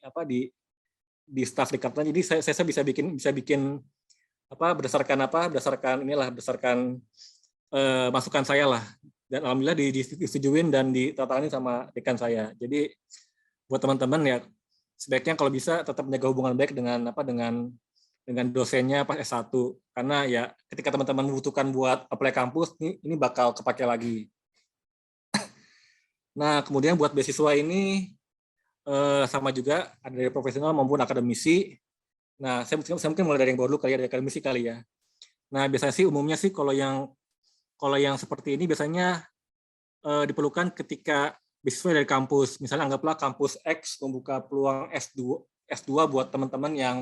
staf dekanatnya, jadi saya bisa bikin berdasarkan masukan saya lah, dan alhamdulillah disetujuin dan ditandatangani sama dekan saya. Jadi buat teman-teman ya sebaiknya kalau bisa tetap menjaga hubungan baik dengan dosennya pas S1, karena ya ketika teman-teman membutuhkan buat apply kampus ini bakal kepake lagi. Nah, kemudian buat beasiswa ini sama juga ada dari profesional maupun akademisi. Nah, saya mungkin mulai dari yang baru dulu kali ya, dari akademisi kali ya. Nah, biasanya sih umumnya sih kalau yang seperti ini biasanya diperlukan ketika beasiswa dari kampus. Misalnya anggaplah kampus X membuka peluang S2 buat teman-teman yang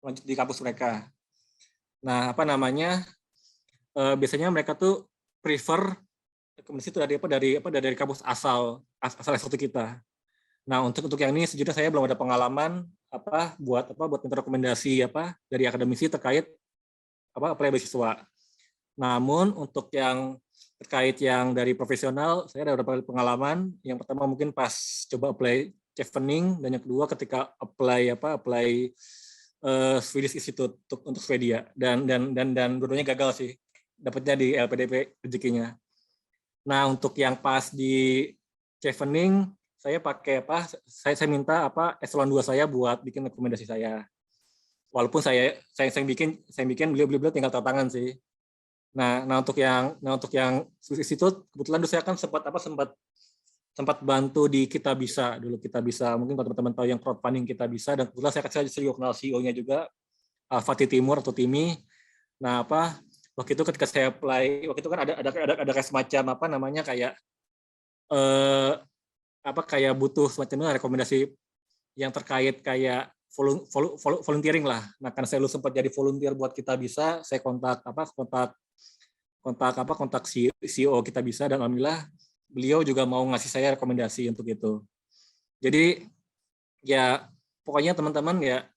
lanjut di kampus mereka. Nah, biasanya mereka tuh prefer rekomendasi itu dari kampus asal S1 kita. Nah, untuk yang ini sejujurnya saya belum ada pengalaman buat minta rekomendasi dari akademisi terkait apply beasiswa. Namun untuk yang terkait yang dari profesional, saya ada beberapa pengalaman. Yang pertama mungkin pas coba apply Chevening, dan yang kedua ketika apply Swedish Institute untuk Swedia, dan dua-duanya gagal sih, dapatnya di LPDP rezekinya. Nah, untuk yang pas di Chevening, saya pakai saya minta eselon 2 saya buat bikin rekomendasi saya. Walaupun saya bikin beliau tinggal tanda tangan sih. Nah, untuk yang Swiss Institute kebetulan saya kan sempat bantu di Kita Bisa dulu. Kita Bisa, mungkin teman-teman tahu yang crowdfunding Kita Bisa, dan kebetulan saya juga kenal CEO-nya juga, Fatih Timur atau Timi. Nah, waktu itu ketika saya apply, waktu itu kan ada kayak semacam kayak butuh semacam rekomendasi yang terkait kayak volunteering lah. Nah, karena saya sempat jadi volunteer buat Kita Bisa, saya kontak CEO Kita Bisa, dan alhamdulillah beliau juga mau ngasih saya rekomendasi untuk itu. Jadi ya pokoknya teman-teman ya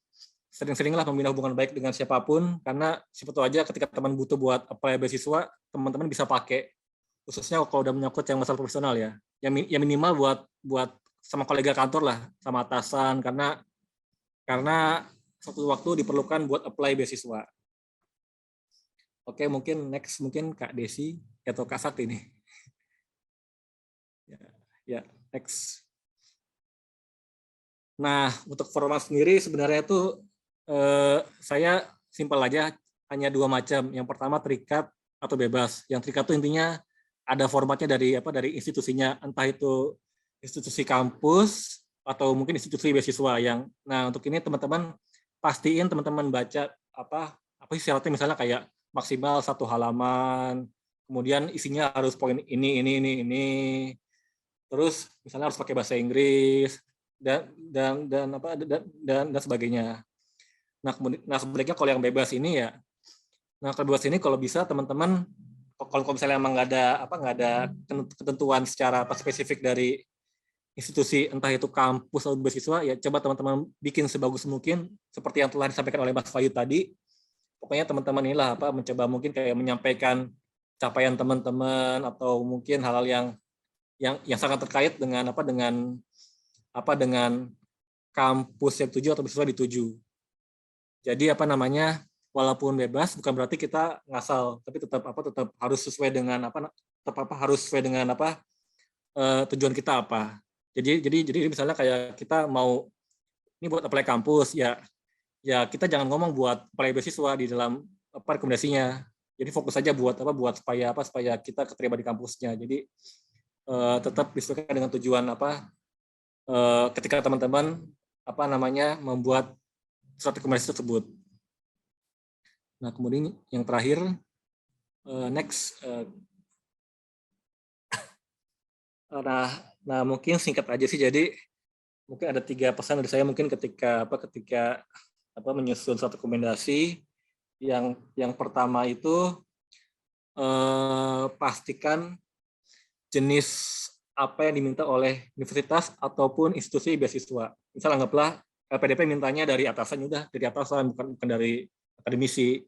sering-seringlah membina hubungan baik dengan siapapun, karena siapa tahu aja ketika teman butuh buat apply beasiswa, teman-teman bisa pakai, khususnya kalau udah menyangkut yang masalah profesional ya. Yang minimal buat sama kolega kantor lah, sama atasan, karena suatu waktu diperlukan buat apply beasiswa. Oke, mungkin next Kak Desi atau Kak Sakti nih. Ya, next. Nah, untuk format sendiri sebenarnya itu saya simpel aja, hanya 2 macam. Yang pertama terikat atau bebas. Yang terikat itu intinya ada formatnya dari institusinya, entah itu institusi kampus atau mungkin institusi beasiswa yang. Nah, untuk ini teman-teman pastiin teman-teman baca apa sih syaratnya, misalnya kayak maksimal 1 halaman, kemudian isinya harus poin ini. Terus misalnya harus pakai bahasa Inggris dan sebagainya. Nah, sebaliknya kalau yang bebas ini ya, kalau bisa teman-teman, kalau misalnya emang nggak ada ketentuan secara spesifik dari institusi, entah itu kampus atau beasiswa, ya coba teman-teman bikin sebagus mungkin seperti yang telah disampaikan oleh Mas Wahyu tadi. Pokoknya teman-teman inilah mencoba mungkin kayak menyampaikan capaian teman-teman atau mungkin hal-hal yang sangat terkait dengan dengan kampus yang dituju atau beasiswa dituju. Jadi walaupun bebas bukan berarti kita ngasal, tapi tetap harus sesuai dengan tujuan kita apa. Jadi misalnya kayak kita mau ini buat apply kampus, ya kita jangan ngomong buat apply beasiswa di dalam rekomendasinya. Jadi fokus aja buat supaya kita keterima di kampusnya. Jadi tetap disesuaikan dengan tujuan ketika teman-teman membuat surat rekomendasi tersebut. Nah, kemudian yang terakhir, next. Nah, mungkin singkat aja sih. Jadi mungkin ada 3 pesan dari saya mungkin ketika menyusun suatu rekomendasi. Yang pertama itu pastikan jenis apa yang diminta oleh universitas ataupun institusi beasiswa. Misal anggaplah LPDP mintanya dari atasan, bukan dari akademisi.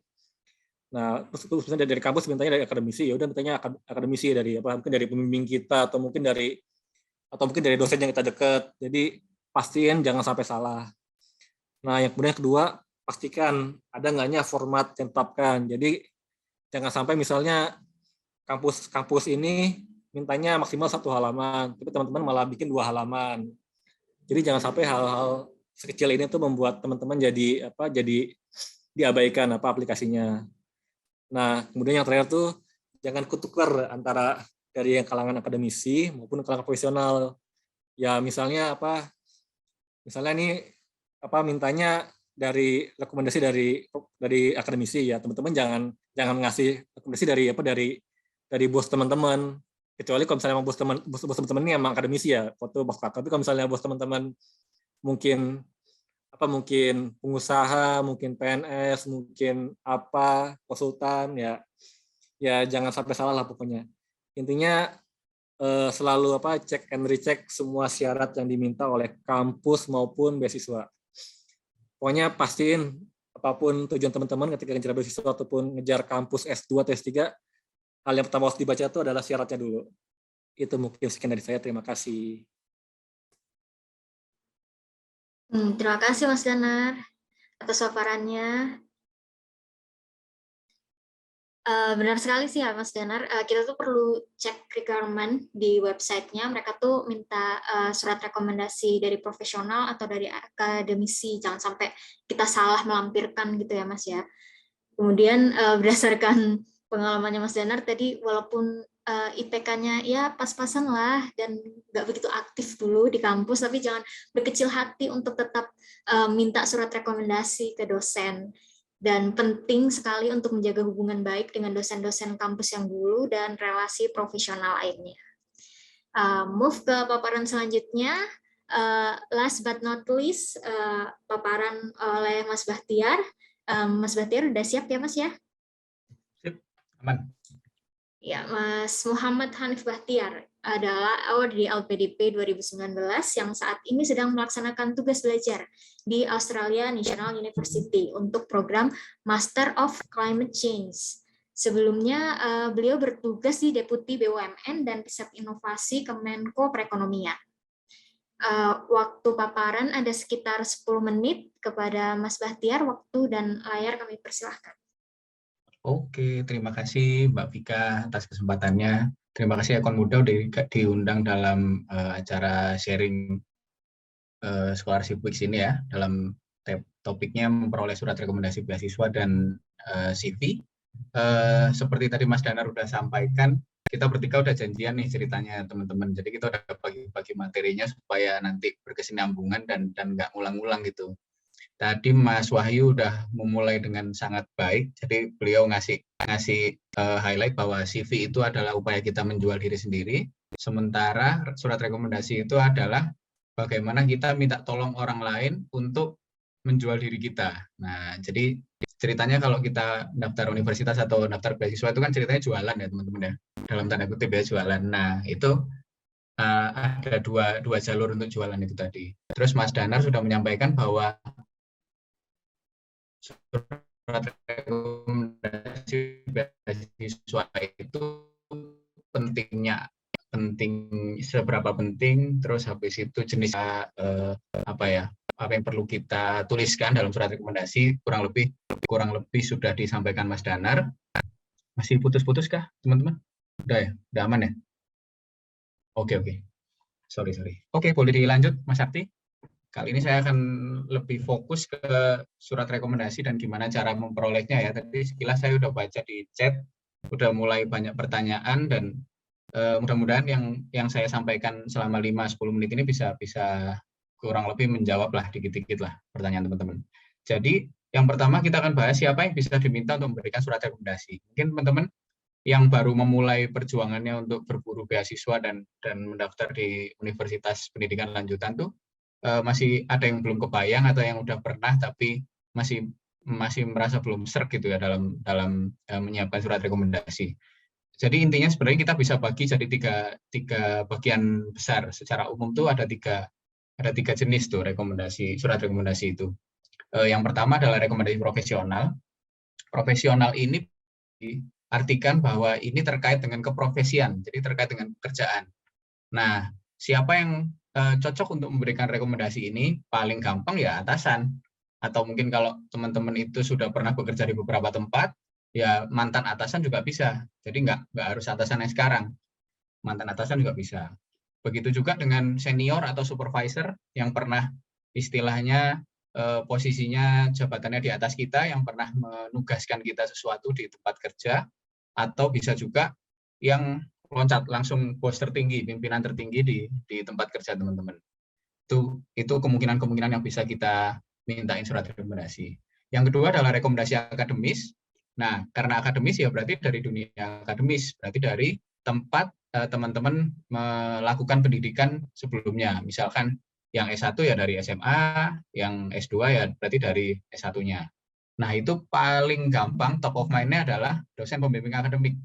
Nah, terus misalnya dari kampus mintanya dari akademisi, ya udah mintanya akademisi mungkin dari pembimbing kita atau mungkin dari dosen yang kita dekat. Jadi pastiin jangan sampai salah. Nah, yang kemudian kedua, pastikan ada nggaknya format yang ditetapkan. Jadi jangan sampai misalnya kampus ini mintanya maksimal 1 halaman, tapi teman-teman malah bikin 2 halaman. Jadi jangan sampai hal-hal sekecil ini tuh membuat teman-teman jadi diabaikan aplikasinya. Nah, kemudian yang terakhir tuh jangan kutukar antara dari yang kalangan akademisi maupun kalangan profesional. Ya misalnya ini mintanya dari rekomendasi dari akademisi, ya teman-teman jangan ngasih rekomendasi dari bos teman-teman, kecuali kalau misalnya bos teman-teman ini emang akademisi ya, foto bos kakak. Tapi kalau misalnya bos teman-teman mungkin pengusaha, mungkin PNS, mungkin konsultan, ya jangan sampai salah lah pokoknya. Intinya selalu cek and recheck semua syarat yang diminta oleh kampus maupun beasiswa. Pokoknya pastiin apapun tujuan teman-teman ketika ngejar beasiswa ataupun ngejar kampus S2 atau S3, hal yang pertama harus dibaca itu adalah syaratnya dulu. Itu mungkin sekian dari saya. Terima kasih. Terima kasih Mas Danar atas paparannya. Benar sekali sih ya Mas Danar, kita tuh perlu cek requirement di websitenya. Mereka tuh minta surat rekomendasi dari profesional atau dari akademisi, jangan sampai kita salah melampirkan gitu ya Mas ya. Kemudian berdasarkan pengalamannya Mas Danar tadi, walaupun IPK-nya ya pas-pasan lah dan nggak begitu aktif dulu di kampus, tapi jangan berkecil hati untuk tetap minta surat rekomendasi ke dosen. Dan penting sekali untuk menjaga hubungan baik dengan dosen-dosen kampus yang dulu dan relasi profesional lainnya. Move ke paparan selanjutnya, last but not least, paparan oleh Mas Bahtiar. Mas Bahtiar udah siap ya Mas ya? Sip, aman. Ya, Mas Muhammad Hanif Bahtiar adalah award di LPDP 2019 yang saat ini sedang melaksanakan tugas belajar di Australia National University untuk program Master of Climate Change. Sebelumnya, beliau bertugas di Deputi BUMN dan Riset Inovasi Kemenko Perekonomian. Waktu paparan ada sekitar 10 menit. Kepada Mas Bahtiar, waktu dan layar kami persilahkan. Oke, terima kasih Mbak Vika atas kesempatannya. Terima kasih Ekon Muda udah diundang dalam acara sharing Scholarship Week ini ya, dalam topiknya memperoleh surat rekomendasi beasiswa dan CV. Seperti tadi Mas Danar udah sampaikan, kita bertiga udah janjian nih ceritanya teman-teman. Jadi kita udah bagi materinya supaya nanti berkesinambungan dan nggak ngulang-ngulang gitu. Tadi Mas Wahyu udah memulai dengan sangat baik, jadi beliau ngasih highlight bahwa CV itu adalah upaya kita menjual diri sendiri, sementara surat rekomendasi itu adalah bagaimana kita minta tolong orang lain untuk menjual diri kita. Nah, jadi ceritanya kalau kita daftar universitas atau daftar beasiswa itu kan ceritanya jualan ya teman-teman ya, dalam tanda kutip ya jualan. Nah, itu ada dua jalur untuk jualan itu tadi. Terus Mas Danar sudah menyampaikan bahwa surat rekomendasi beasiswa itu penting seberapa penting, terus habis itu jenis apa yang perlu kita tuliskan dalam surat rekomendasi kurang lebih sudah disampaikan Mas Danar. Masih putus-putus kah teman-teman? Udah ya? Udah aman ya? Oke. Sorry. Oke, boleh dilanjut Mas Sakti. Kali ini saya akan lebih fokus ke surat rekomendasi dan gimana cara memperolehnya ya. Tadi sekilas saya udah baca di chat, udah mulai banyak pertanyaan dan mudah-mudahan yang saya sampaikan selama 5-10 menit ini bisa kurang lebih menjawab lah dikit-dikit lah pertanyaan teman-teman. Jadi yang pertama kita akan bahas siapa yang bisa diminta untuk memberikan surat rekomendasi. Mungkin teman-teman yang baru memulai perjuangannya untuk berburu beasiswa dan mendaftar di Universitas Pendidikan Lanjutan tuh masih ada yang belum kebayang atau yang udah pernah tapi masih merasa belum serg gitu ya dalam menyiapkan surat rekomendasi. Jadi intinya sebenarnya kita bisa bagi jadi tiga bagian besar. Secara umum tuh ada tiga jenis tuh surat rekomendasi itu. Yang pertama adalah rekomendasi profesional. Profesional ini diartikan bahwa ini terkait dengan keprofesian, jadi terkait dengan pekerjaan. Nah, siapa yang cocok untuk memberikan rekomendasi ini? Paling gampang ya atasan. Atau mungkin kalau teman-teman itu sudah pernah bekerja di beberapa tempat, ya mantan atasan juga bisa. Jadi nggak harus atasan yang sekarang. Mantan atasan juga bisa. Begitu juga dengan senior atau supervisor yang pernah istilahnya posisinya jabatannya di atas kita, yang pernah menugaskan kita sesuatu di tempat kerja, atau bisa juga yang loncat langsung bos tertinggi, pimpinan tertinggi di tempat kerja teman-teman. Itu kemungkinan yang bisa kita mintain surat rekomendasi. Yang kedua adalah rekomendasi akademis. Nah, karena akademis ya berarti dari dunia akademis, berarti dari tempat teman-teman melakukan pendidikan sebelumnya. Misalkan yang S1 ya dari SMA, yang S2 ya berarti dari S1-nya. Nah, itu paling gampang, top of mind-nya adalah dosen pembimbing akademik.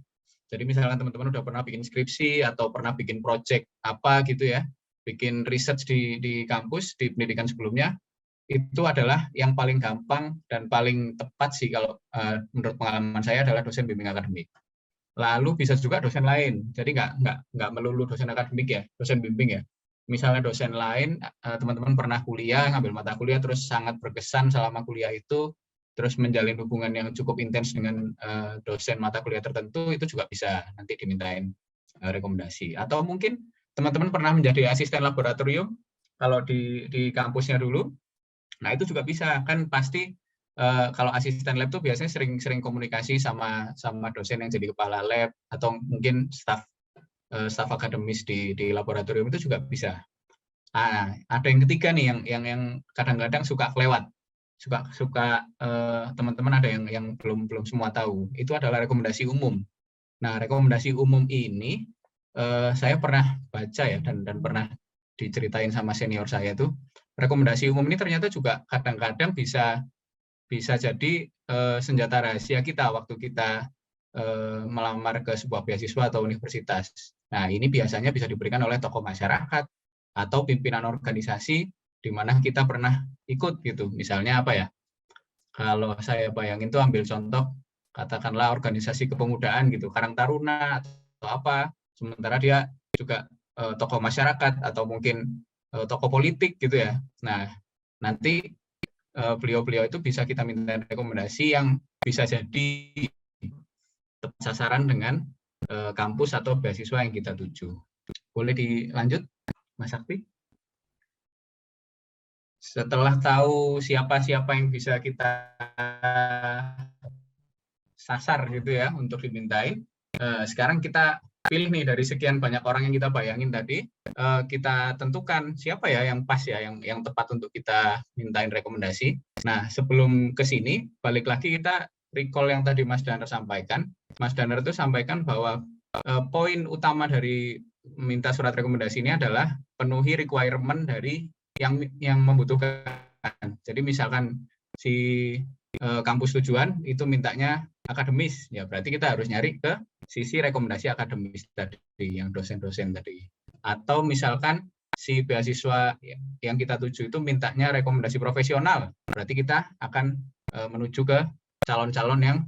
Jadi misalkan teman-teman udah pernah bikin skripsi atau pernah bikin project apa gitu ya, bikin research di kampus, di pendidikan sebelumnya, itu adalah yang paling gampang dan paling tepat sih kalau menurut pengalaman saya adalah dosen bimbing akademik. Lalu bisa juga dosen lain, jadi nggak melulu dosen akademik ya, dosen bimbing ya. Misalnya dosen lain, teman-teman pernah kuliah, ngambil mata kuliah, terus sangat berkesan selama kuliah itu, terus menjalin hubungan yang cukup intens dengan dosen mata kuliah tertentu, itu juga bisa nanti dimintain rekomendasi. Atau mungkin teman-teman pernah menjadi asisten laboratorium, kalau di kampusnya dulu, nah itu juga bisa, kan pasti kalau asisten lab tuh biasanya sering komunikasi sama dosen yang jadi kepala lab, atau mungkin staf akademis di laboratorium itu juga bisa. Ada yang ketiga nih yang kadang-kadang suka kelewat, suka teman-teman ada yang belum semua tahu. Itu adalah rekomendasi umum. Nah, rekomendasi umum ini saya pernah baca ya dan pernah diceritain sama senior saya tuh. Rekomendasi umum ini ternyata juga kadang-kadang bisa jadi senjata rahasia kita waktu kita melamar ke sebuah beasiswa atau universitas. Nah, ini biasanya bisa diberikan oleh tokoh masyarakat atau pimpinan organisasi di mana kita pernah ikut gitu. Misalnya apa ya? Kalau saya bayangin tuh ambil contoh, katakanlah organisasi kepemudaan gitu, Karang Taruna atau apa, sementara dia juga tokoh masyarakat atau mungkin tokoh politik gitu ya. Nah, nanti beliau-beliau itu bisa kita minta rekomendasi yang bisa jadi sasaran dengan kampus atau beasiswa yang kita tuju. Boleh dilanjut, Mas Sakti? Setelah tahu siapa-siapa yang bisa kita sasar gitu ya untuk dimintain, sekarang kita pilih nih dari sekian banyak orang yang kita bayangin tadi, kita tentukan siapa ya yang pas ya, yang tepat untuk kita mintain rekomendasi. Nah, sebelum ke sini, balik lagi kita recall yang tadi Mas Danar sampaikan. Mas Danar itu sampaikan bahwa poin utama dari minta surat rekomendasi ini adalah penuhi requirement dari yang membutuhkan. Jadi misalkan si kampus tujuan itu mintanya akademis, ya berarti kita harus nyari ke sisi rekomendasi akademis tadi, yang dosen-dosen tadi. Atau misalkan si beasiswa yang kita tuju itu mintanya rekomendasi profesional, berarti kita akan menuju ke calon-calon yang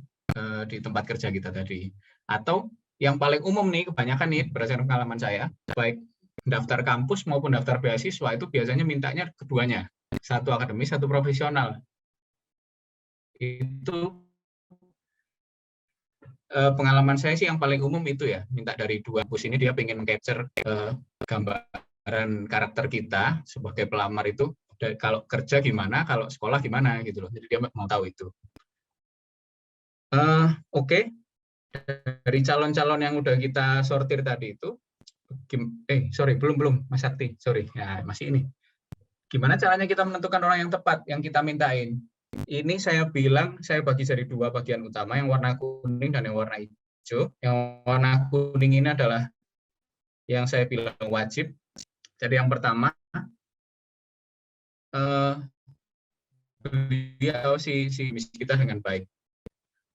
di tempat kerja kita tadi. Atau yang paling umum nih, kebanyakan nih berdasarkan pengalaman saya, baik daftar kampus maupun daftar beasiswa itu biasanya mintanya keduanya, satu akademis, satu profesional. Itu pengalaman saya sih yang paling umum itu ya, minta dari dua kampus ini, dia pengen meng-capture gambaran karakter kita sebagai pelamar itu, kalau kerja gimana, kalau sekolah gimana gitu loh. Jadi dia mau tahu itu. Oke. Dari calon-calon yang udah kita sortir tadi itu, belum Mas Sakti, ya, masih ini. Gimana caranya kita menentukan orang yang tepat yang kita mintain? Ini saya bagi jadi dua bagian utama, yang warna kuning dan yang warna hijau. Yang warna kuning ini adalah yang saya bilang wajib. Jadi yang pertama, beliau si kita dengan baik.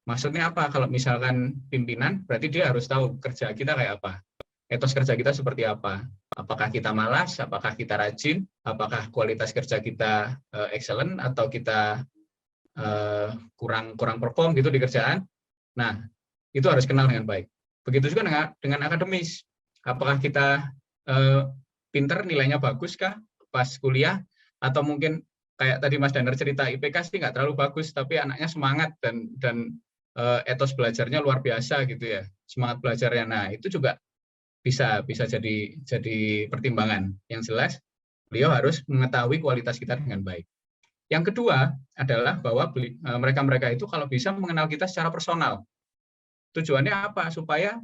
Maksudnya apa? Kalau misalkan pimpinan, berarti dia harus tahu kerja kita kayak apa. Etos kerja kita seperti apa. Apakah kita malas, apakah kita rajin, apakah kualitas kerja kita excellent, atau kita kurang perform gitu di kerjaan. Nah, itu harus kenal dengan baik. Begitu juga dengan akademis. Apakah kita pinter, nilainya bagus kah pas kuliah, atau mungkin kayak tadi Mas Danar cerita, IPK sih nggak terlalu bagus, tapi anaknya semangat dan etos belajarnya luar biasa gitu ya, semangat belajarnya. Nah, itu juga bisa jadi pertimbangan. Yang jelas, beliau harus mengetahui kualitas kita dengan baik. Yang kedua adalah bahwa mereka itu kalau bisa mengenal kita secara personal. Tujuannya apa? Supaya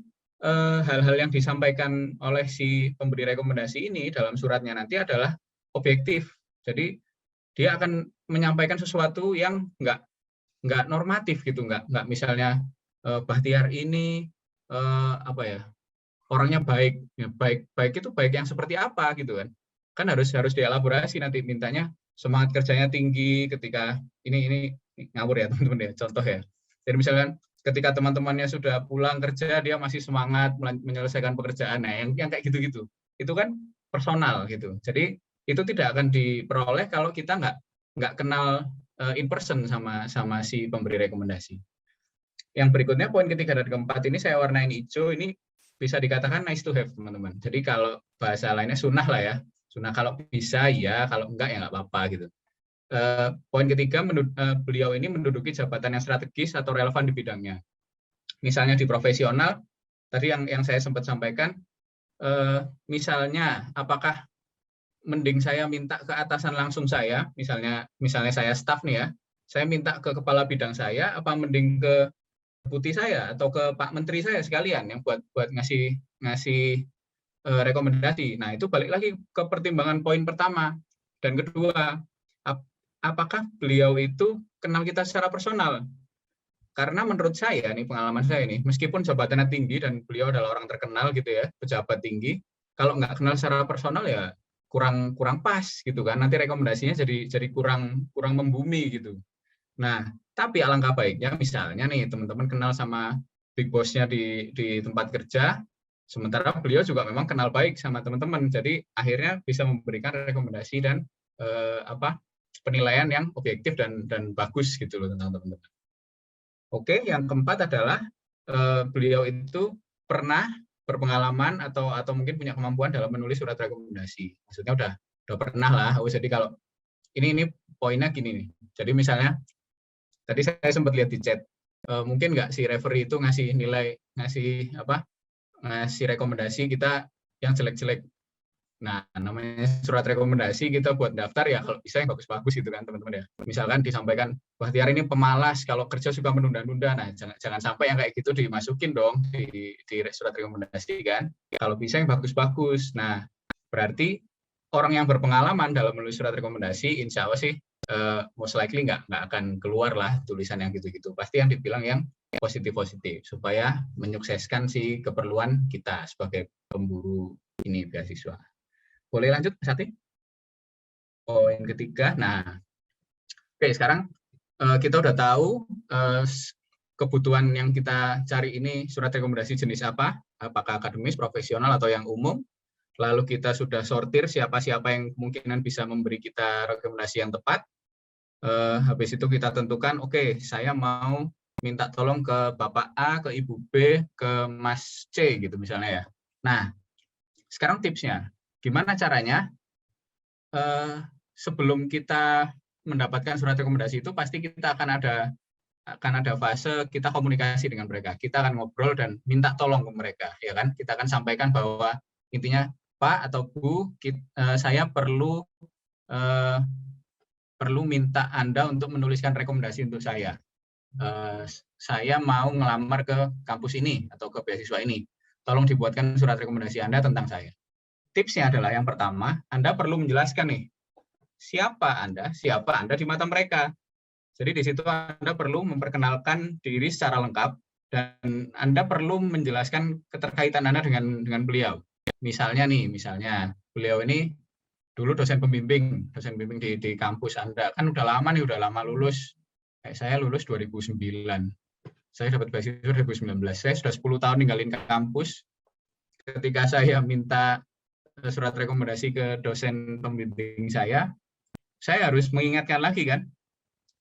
hal-hal yang disampaikan oleh si pemberi rekomendasi ini dalam suratnya nanti adalah objektif. Jadi dia akan menyampaikan sesuatu yang nggak normatif gitu, nggak misalnya Bahtiar ini orangnya baik, ya, baik itu baik yang seperti apa gitu kan harus dielaborasi nanti, mintanya semangat kerjanya tinggi ketika ini ngawur ya teman-teman ya, contoh ya. Jadi misalkan ketika teman-temannya sudah pulang kerja, dia masih semangat menyelesaikan pekerjaan. Nah, yang kayak gitu-gitu, itu kan personal gitu. Jadi itu tidak akan diperoleh kalau kita nggak kenal in person sama si pemberi rekomendasi. Yang berikutnya, poin ketiga dan keempat ini saya warnain hijau, ini bisa dikatakan nice to have, teman-teman. Jadi kalau bahasa lainnya sunnah lah ya. Sunnah, kalau bisa ya, kalau enggak ya nggak apa-apa gitu. Poin ketiga, beliau ini menduduki jabatan yang strategis atau relevan di bidangnya. Misalnya di profesional, tadi yang saya sempat sampaikan, misalnya apakah mending saya minta ke atasan langsung saya, misalnya saya staff nih ya, saya minta ke kepala bidang saya, apa mending ke putih saya atau ke Pak Menteri saya sekalian yang buat ngasih rekomendasi. Nah, itu balik lagi ke pertimbangan poin pertama dan kedua, apakah beliau itu kenal kita secara personal? Karena menurut saya nih, pengalaman saya ini, meskipun jabatannya tinggi dan beliau adalah orang terkenal gitu ya, pejabat tinggi, kalau nggak kenal secara personal ya kurang pas gitu kan. Nanti rekomendasinya jadi kurang membumi gitu. Nah, tapi alangkah baiknya misalnya nih teman-teman kenal sama big boss-nya di tempat kerja, sementara beliau juga memang kenal baik sama teman-teman, jadi akhirnya bisa memberikan rekomendasi dan penilaian yang objektif dan bagus gitu loh tentang teman-teman. Oke, yang keempat adalah beliau itu pernah berpengalaman atau mungkin punya kemampuan dalam menulis surat rekomendasi. Maksudnya udah pernah lah. Jadi kalau ini poinnya gini nih. Jadi misalnya tadi saya sempat lihat di chat, mungkin nggak si referee itu ngasih rekomendasi kita yang jelek-jelek. Nah, namanya surat rekomendasi kita buat daftar ya kalau bisa yang bagus-bagus gitu kan teman-teman ya. Misalkan disampaikan, Bahtiar ini pemalas, kalau kerja suka menunda-nunda. Nah, jangan sampai yang kayak gitu dimasukin dong di surat rekomendasi kan. Kalau bisa yang bagus-bagus. Nah, berarti orang yang berpengalaman dalam menulis surat rekomendasi, insya Allah sih most likely nggak akan keluar lah tulisan yang gitu-gitu. Pasti yang dibilang yang positif-positif supaya menyukseskan si keperluan kita sebagai pemburu ini beasiswa. Boleh lanjut, Mas Ati? Poin ketiga. Nah, oke, sekarang kita udah tahu kebutuhan yang kita cari ini surat rekomendasi jenis apa, apakah akademis, profesional, atau yang umum. lalu kita sudah sortir siapa-siapa yang kemungkinan bisa memberi kita rekomendasi yang tepat. Habis itu kita tentukan, oke, saya mau minta tolong ke Bapak A, ke Ibu B, ke Mas C gitu misalnya ya. Nah, sekarang tipsnya, gimana caranya? Sebelum kita mendapatkan surat rekomendasi itu pasti kita akan ada fase kita komunikasi dengan mereka. Kita akan ngobrol dan minta tolong ke mereka, ya kan? Kita akan sampaikan bahwa intinya Pak atau Bu, saya perlu minta Anda untuk menuliskan rekomendasi untuk saya. Saya mau ngelamar ke kampus ini atau ke beasiswa ini. Tolong dibuatkan surat rekomendasi Anda tentang saya. Tipsnya adalah yang pertama, Anda perlu menjelaskan nih, siapa Anda di mata mereka. Jadi di situ Anda perlu memperkenalkan diri secara lengkap dan Anda perlu menjelaskan keterkaitan Anda dengan beliau. Misalnya beliau ini dulu dosen pembimbing di kampus Anda. Kan udah lama lulus. Saya lulus 2009. Saya dapat beasiswa 2019. Saya sudah 10 tahun ninggalin kampus. Ketika saya minta surat rekomendasi ke dosen pembimbing saya harus mengingatkan lagi kan,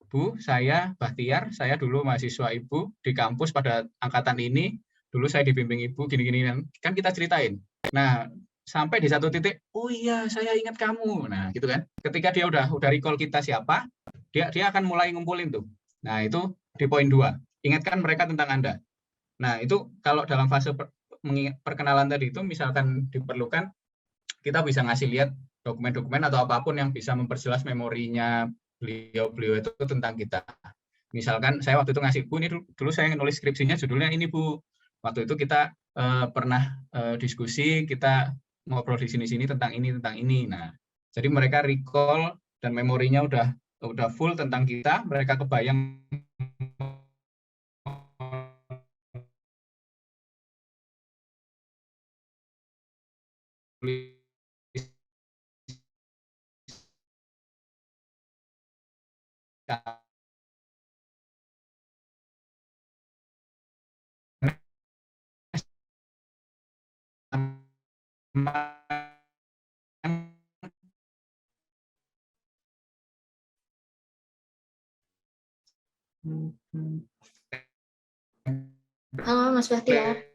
Bu, saya Bahtiar, saya dulu mahasiswa Ibu di kampus pada angkatan ini, dulu saya dibimbing Ibu gini-gini, kan kita ceritain. Nah, sampai di satu titik, oh iya saya ingat kamu. Nah, gitu kan. Ketika dia udah recall kita siapa, dia akan mulai ngumpulin tuh. Nah, itu di poin 2. Ingatkan mereka tentang Anda. Nah, itu kalau dalam fase perkenalan tadi itu misalkan diperlukan, kita bisa ngasih lihat dokumen-dokumen atau apapun yang bisa memperjelas memorinya beliau itu tentang kita. Misalkan saya waktu itu ngasih, Bu, ini dulu saya nulis skripsinya judulnya ini, Bu. Waktu itu kita pernah diskusi, kita ngobrol di sini-sini tentang ini. Nah, jadi mereka recall dan memorinya udah full tentang kita, mereka kebayang Halo Mas Bahtiar.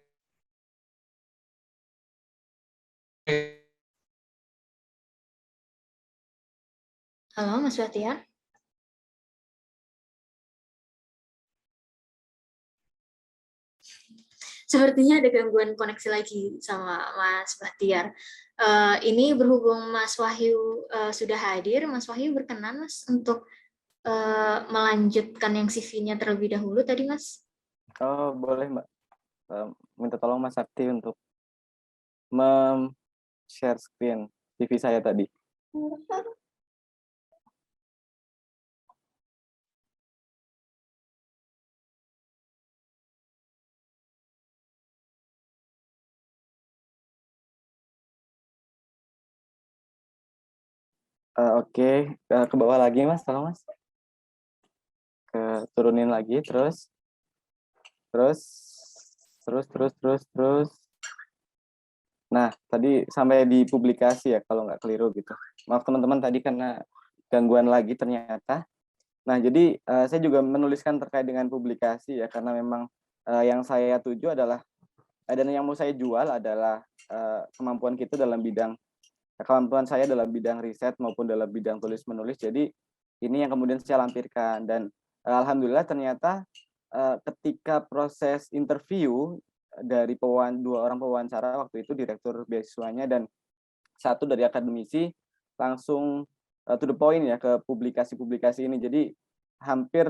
Halo Mas Bahtiar. Sepertinya ada gangguan koneksi lagi sama Mas Bahtiar. Ini berhubung Mas Wahyu sudah hadir, Mas Wahyu berkenan Mas untuk melanjutkan yang CV-nya terlebih dahulu tadi Mas. Oh, boleh Mbak. Minta tolong Mas Sakti untuk share screen CV saya tadi. Oke, ke bawah lagi Mas, tolong Mas. Turunin lagi, terus. Nah, tadi sampai di publikasi ya, kalau nggak keliru gitu. Maaf teman-teman, tadi karena gangguan lagi ternyata. Nah, jadi saya juga menuliskan terkait dengan publikasi ya, karena memang yang saya tuju adalah, dan yang mau saya jual adalah kemampuan kita dalam bidang, kemampuan saya dalam bidang riset maupun dalam bidang tulis-menulis. Jadi ini yang kemudian saya lampirkan, dan alhamdulillah ternyata ketika proses interview dari dua orang pewawancara, waktu itu direktur beasiswanya dan satu dari akademisi, langsung to the point ya ke publikasi-publikasi ini. Jadi hampir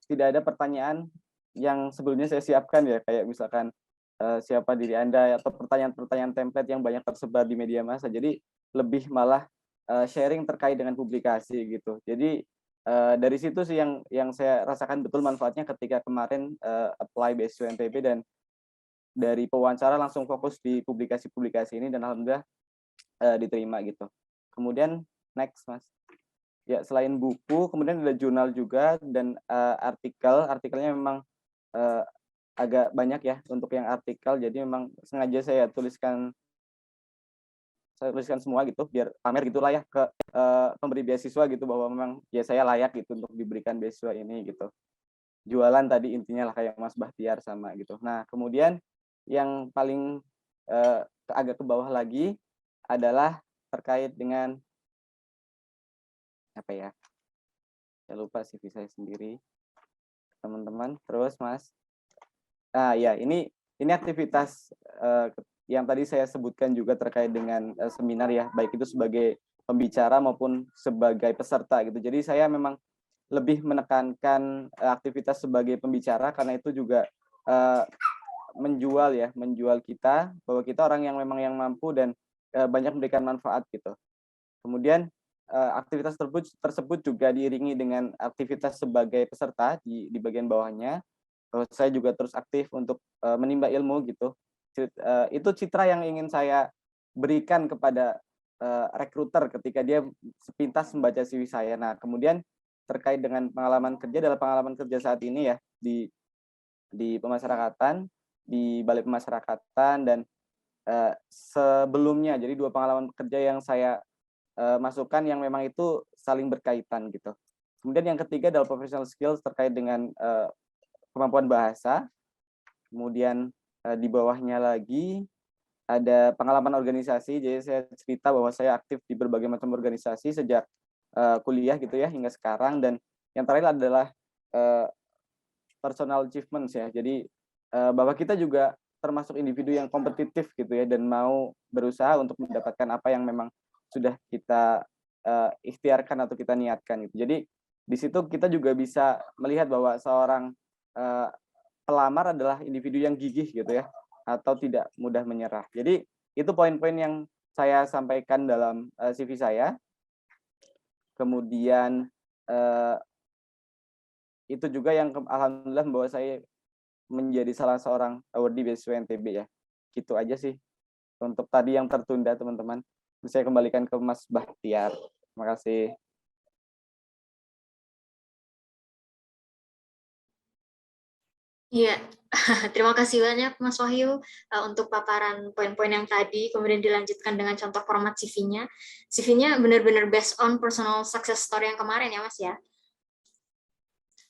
tidak ada pertanyaan yang sebelumnya saya siapkan ya, kayak misalkan siapa diri Anda, atau pertanyaan-pertanyaan template yang banyak tersebar di media massa. Jadi lebih malah sharing terkait dengan publikasi gitu. Jadi dari situ sih yang saya rasakan betul manfaatnya ketika kemarin apply beasiswa NTB, dan dari pewawancara langsung fokus di publikasi-publikasi ini, dan alhamdulillah diterima gitu. Kemudian next Mas. Ya, selain buku, kemudian ada jurnal juga, dan artikelnya memang agak banyak ya untuk yang artikel, jadi memang sengaja saya tuliskan saya tuliskan semua gitu biar pamer gitulah ya ke pemberi beasiswa gitu, bahwa memang ya saya layak gitu untuk diberikan beasiswa ini gitu. Jualan tadi intinya lah kayak Mas Bahtiar sama gitu. Nah kemudian yang paling agak ke bawah lagi adalah terkait dengan apa ya? Saya lupa CV saya sendiri, teman-teman. Terus Mas, nah ya ini aktivitas yang tadi saya sebutkan juga terkait dengan seminar ya, baik itu sebagai pembicara maupun sebagai peserta gitu. Jadi saya memang lebih menekankan aktivitas sebagai pembicara karena itu juga menjual kita, bahwa kita orang yang memang yang mampu dan banyak memberikan manfaat gitu. Kemudian aktivitas tersebut juga diiringi dengan aktivitas sebagai peserta di bagian bawahnya. Saya juga terus aktif untuk menimba ilmu gitu. Itu citra yang ingin saya berikan kepada rekruter ketika dia sepintas membaca CV saya. Nah, kemudian terkait dengan pengalaman kerja, adalah pengalaman kerja saat ini ya di pemasyarakatan, di Balai Pemasyarakatan, dan sebelumnya. Jadi 2 pengalaman kerja yang saya masukkan yang memang itu saling berkaitan gitu. Kemudian yang ketiga adalah professional skills terkait dengan kemampuan bahasa. Kemudian di bawahnya lagi ada pengalaman organisasi. Jadi saya cerita bahwa saya aktif di berbagai macam organisasi sejak kuliah gitu ya hingga sekarang. Dan yang terakhir adalah personal achievements ya. Jadi bahwa kita juga termasuk individu yang kompetitif gitu ya, dan mau berusaha untuk mendapatkan apa yang memang sudah kita ikhtiarkan atau kita niatkan gitu. Jadi di situ kita juga bisa melihat bahwa seorang pelamar adalah individu yang gigih gitu ya, atau tidak mudah menyerah. Jadi itu poin-poin yang saya sampaikan dalam CV saya. Kemudian itu juga yang alhamdulillah membawa saya menjadi salah seorang awardee beasiswa NTB ya. Gitu aja sih untuk tadi yang tertunda, teman-teman. Saya kembalikan ke Mas Bahtiar. Terima kasih. Iya, terima kasih banyak Mas Wahyu untuk paparan poin-poin yang tadi, kemudian dilanjutkan dengan contoh format CV-nya. CV-nya benar-benar based on personal success story yang kemarin ya Mas ya.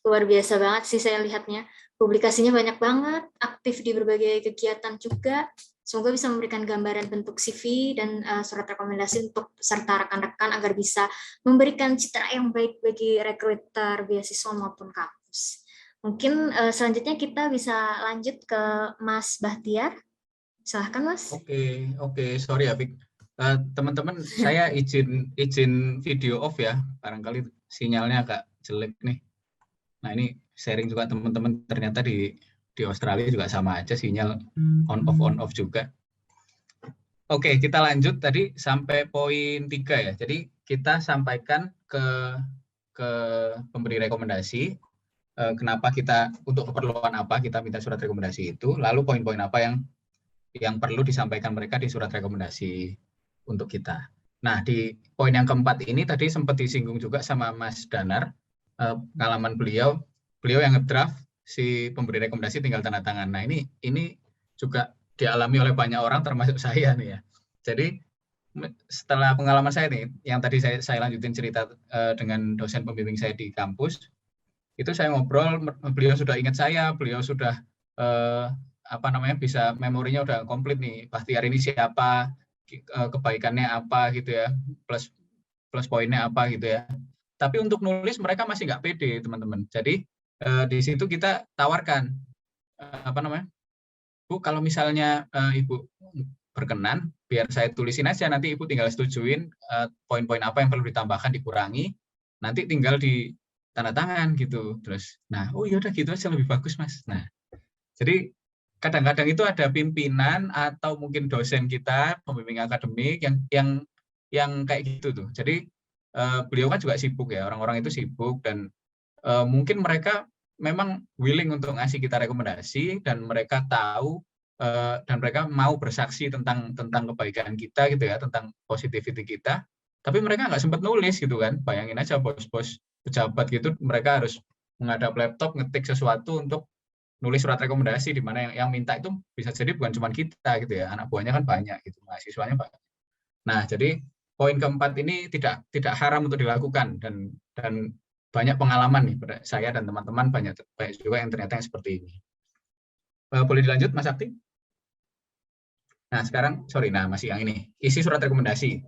Luar biasa banget sih saya lihatnya. Publikasinya banyak banget, aktif di berbagai kegiatan juga. Semoga bisa memberikan gambaran bentuk CV dan surat rekomendasi untuk peserta rekan-rekan agar bisa memberikan citra yang baik bagi rekruter beasiswa maupun kampus. Mungkin selanjutnya kita bisa lanjut ke Mas Bahtiar. Silahkan Mas. Oke, sorry ya, Fik. Teman-teman, saya izin video off ya. Barangkali sinyalnya agak jelek nih. Nah ini sharing juga teman-teman, ternyata di Australia juga sama aja sinyal on off juga. Oke, kita lanjut tadi sampai poin 3 ya. Jadi kita sampaikan ke pemberi rekomendasi kenapa kita, untuk keperluan apa kita minta surat rekomendasi itu, lalu poin-poin apa yang perlu disampaikan mereka di surat rekomendasi untuk kita. Nah, di poin yang keempat ini tadi sempat disinggung juga sama Mas Danar, pengalaman beliau yang ngedraft, si pemberi rekomendasi tinggal tanda tangan. Nah, ini juga dialami oleh banyak orang termasuk saya nih ya. Jadi setelah pengalaman saya nih, yang tadi saya lanjutin cerita dengan dosen pembimbing saya di kampus, itu saya ngobrol, beliau sudah ingat saya, beliau sudah bisa memorinya udah komplit nih, Bahtiar ini siapa, kebaikannya apa gitu ya, plus poinnya apa gitu ya. Tapi untuk nulis mereka masih nggak pede, teman-teman. Jadi di situ kita tawarkan Bu, kalau misalnya Ibu berkenan, biar saya tulisin aja, nanti Ibu tinggal setujuin poin-poin apa yang perlu ditambahkan, dikurangi, nanti tinggal di tanda tangan gitu. Terus, nah, oh ya udah gitu aja lebih bagus Mas. Nah, jadi kadang-kadang itu ada pimpinan atau mungkin dosen kita, pembimbing akademik yang kayak gitu tuh. Jadi beliau kan juga sibuk ya, orang-orang itu sibuk, dan mungkin mereka memang willing untuk ngasih kita rekomendasi, dan mereka tahu dan mereka mau bersaksi tentang kebaikan kita gitu ya, tentang positivity kita. Tapi mereka nggak sempat nulis gitu kan. Bayangin aja bos-bos pejabat gitu, mereka harus menghadap laptop ngetik sesuatu untuk nulis surat rekomendasi, di mana yang minta itu bisa jadi bukan cuma kita gitu ya, anak buahnya kan banyak gitu, mahasiswanya banyak. Nah, jadi poin keempat ini tidak haram untuk dilakukan, dan banyak pengalaman nih saya dan teman-teman, banyak juga yang ternyata yang seperti ini. Boleh dilanjut, Mas Sakti? Nah, sekarang, nah masih yang ini, isi surat rekomendasi.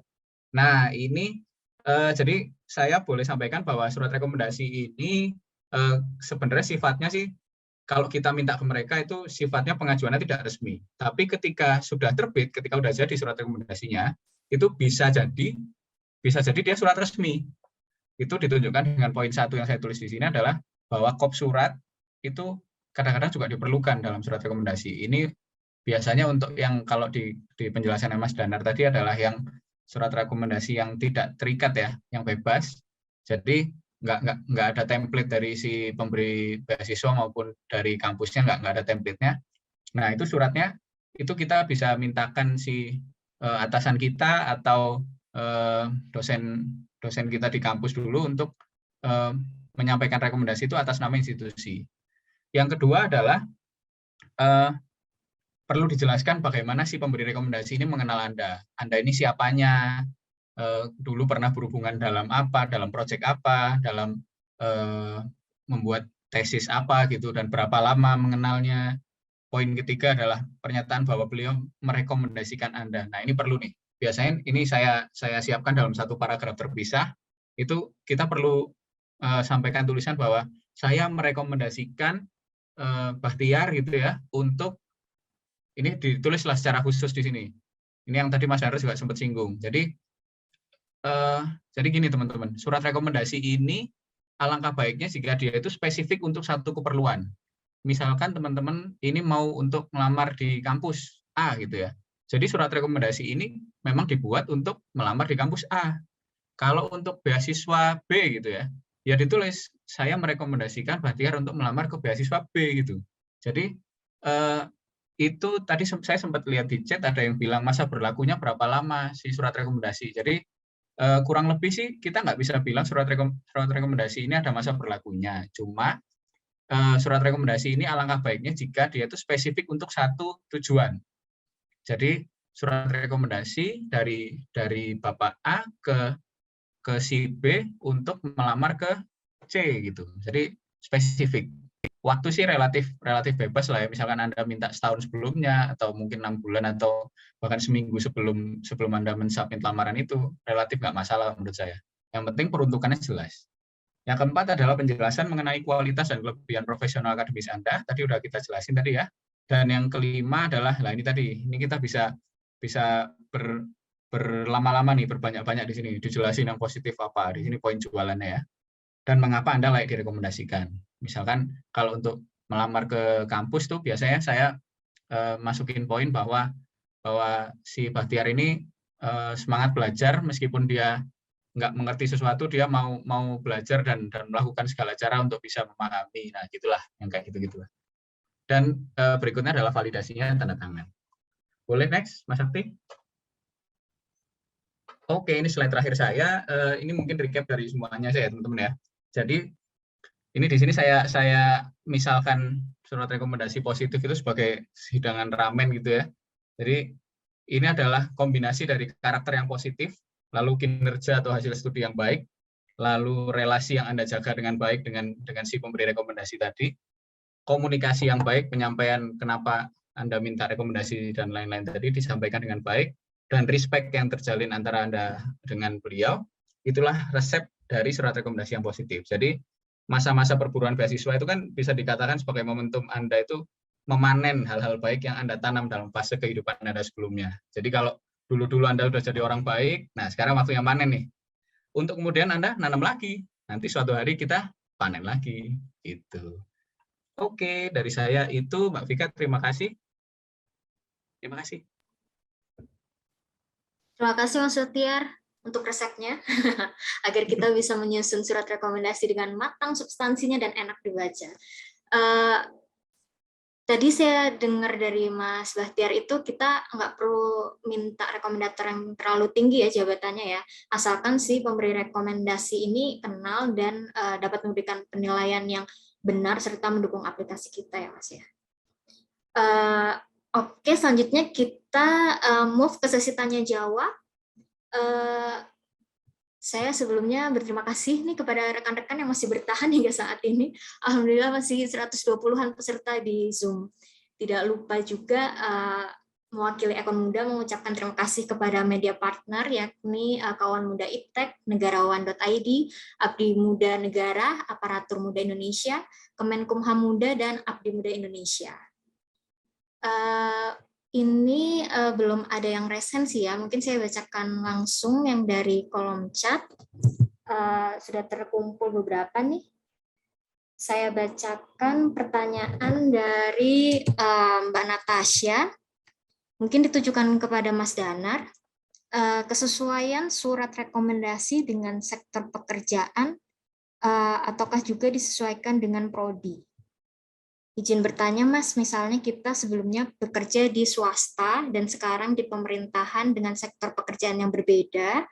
Nah, ini jadi saya boleh sampaikan bahwa surat rekomendasi ini sebenarnya sifatnya sih, kalau kita minta ke mereka itu sifatnya pengajuannya tidak resmi. Tapi ketika sudah terbit, ketika sudah jadi surat rekomendasinya, itu bisa jadi dia surat resmi. Itu ditunjukkan dengan poin 1 yang saya tulis di sini adalah bahwa kop surat itu kadang-kadang juga diperlukan dalam surat rekomendasi. Ini biasanya untuk yang kalau di penjelasan Mas Danar tadi adalah yang surat rekomendasi yang tidak terikat ya, yang bebas. Jadi nggak ada template dari si pemberi beasiswa maupun dari kampusnya, nggak ada template-nya. Nah, itu suratnya itu kita bisa mintakan si atasan kita atau dosen kita di kampus dulu untuk menyampaikan rekomendasi itu atas nama institusi. Yang kedua adalah perlu dijelaskan bagaimana si pemberi rekomendasi ini mengenal Anda. Anda ini siapanya, dulu pernah berhubungan dalam apa, dalam proyek apa, dalam membuat tesis apa gitu, dan berapa lama mengenalnya. Poin ketiga adalah pernyataan bahwa beliau merekomendasikan Anda. Nah, ini perlu nih. Biasanya ini saya siapkan dalam satu paragraf terpisah. Itu kita perlu sampaikan tulisan bahwa saya merekomendasikan Bahtiar gitu ya, untuk ini ditulislah secara khusus di sini. Ini yang tadi Mas Harus juga sempat singgung. Jadi gini teman-teman, surat rekomendasi ini alangkah baiknya jika dia itu spesifik untuk satu keperluan. Misalkan teman-teman ini mau untuk melamar di kampus A gitu ya. Jadi surat rekomendasi ini memang dibuat untuk melamar di kampus A. Kalau untuk beasiswa B gitu ya, ya ditulis saya merekomendasikan Bahtiar untuk melamar ke beasiswa B gitu. Jadi itu tadi saya sempat lihat di chat ada yang bilang masa berlakunya berapa lama si surat rekomendasi. Jadi kurang lebih sih kita nggak bisa bilang surat rekomendasi ini ada masa berlakunya. Cuma surat rekomendasi ini alangkah baiknya jika dia itu spesifik untuk satu tujuan. Jadi surat rekomendasi dari Bapak A ke si B untuk melamar ke C gitu. Jadi spesifik. Waktu sih relatif bebas lah ya. Misalkan Anda minta setahun sebelumnya atau mungkin 6 bulan atau bahkan seminggu sebelum Anda mensubmit lamaran itu relatif nggak masalah menurut saya. Yang penting peruntukannya jelas. Yang keempat adalah penjelasan mengenai kualitas dan kelebihan profesional akademis Anda. Tadi udah kita jelasin tadi ya. Dan yang kelima adalah, ini kita bisa berlama-lama nih, berbanyak-banyak di sini. Dijelasin yang positif apa, di sini poin jualannya ya. Dan mengapa Anda layak direkomendasikan. Misalkan kalau untuk melamar ke kampus tuh biasanya saya masukin poin bahwa si Bahtiar ini semangat belajar meskipun dia nggak mengerti sesuatu, dia mau belajar dan melakukan segala cara untuk bisa memahami. Nah, gitulah yang kayak gitu-gitu. Dan berikutnya adalah validasinya tanda tangan. Boleh next, Mas Sakti? Oke, ini slide terakhir saya. Ini mungkin recap dari semuanya saya, teman-teman ya. Jadi ini di sini saya misalkan surat rekomendasi positif itu sebagai hidangan ramen gitu ya. Jadi ini adalah kombinasi dari karakter yang positif, lalu kinerja atau hasil studi yang baik, lalu relasi yang Anda jaga dengan baik dengan si pemberi rekomendasi tadi, komunikasi yang baik, penyampaian kenapa Anda minta rekomendasi dan lain-lain tadi disampaikan dengan baik, dan respect yang terjalin antara Anda dengan beliau, itulah resep dari surat rekomendasi yang positif. Jadi masa-masa perburuan beasiswa itu kan bisa dikatakan sebagai momentum Anda itu memanen hal-hal baik yang Anda tanam dalam fase kehidupan Anda sebelumnya. Jadi kalau dulu-dulu Anda sudah jadi orang baik, nah sekarang waktunya panen nih. Untuk kemudian Anda nanam lagi. Nanti suatu hari kita panen lagi. Gitu. Oke, dari saya itu Mbak Vika, terima kasih. Terima kasih. Terima kasih Mas Bahtiar untuk resepnya, agar kita bisa menyusun surat rekomendasi dengan matang substansinya dan enak dibaca. Tadi saya dengar dari Mas Bahtiar itu kita nggak perlu minta rekomendator yang terlalu tinggi ya jabatannya ya, asalkan si pemberi rekomendasi ini kenal dan dapat memberikan penilaian yang benar serta mendukung aplikasi kita ya Mas ya. Oke, selanjutnya kita move ke sesi tanya jawab. eh, saya sebelumnya berterima kasih nih kepada rekan-rekan yang masih bertahan hingga saat ini. Alhamdulillah masih 120-an peserta di Zoom. Tidak lupa juga mewakili Ekon Muda mengucapkan terima kasih kepada media partner yakni Kawan Muda Iptek, Negarawan.id, Abdi Muda Negara, Aparatur Muda Indonesia, Kemenkumham Muda, dan Abdi Muda Indonesia. Ini belum ada yang resen sih ya, mungkin saya bacakan langsung yang dari kolom chat. Sudah terkumpul beberapa nih. Saya bacakan pertanyaan dari Mbak Natasha, mungkin ditujukan kepada Mas Danar. Kesesuaian surat rekomendasi dengan sektor pekerjaan ataukah juga disesuaikan dengan prodi? Izin bertanya, Mas, misalnya kita sebelumnya bekerja di swasta dan sekarang di pemerintahan dengan sektor pekerjaan yang berbeda,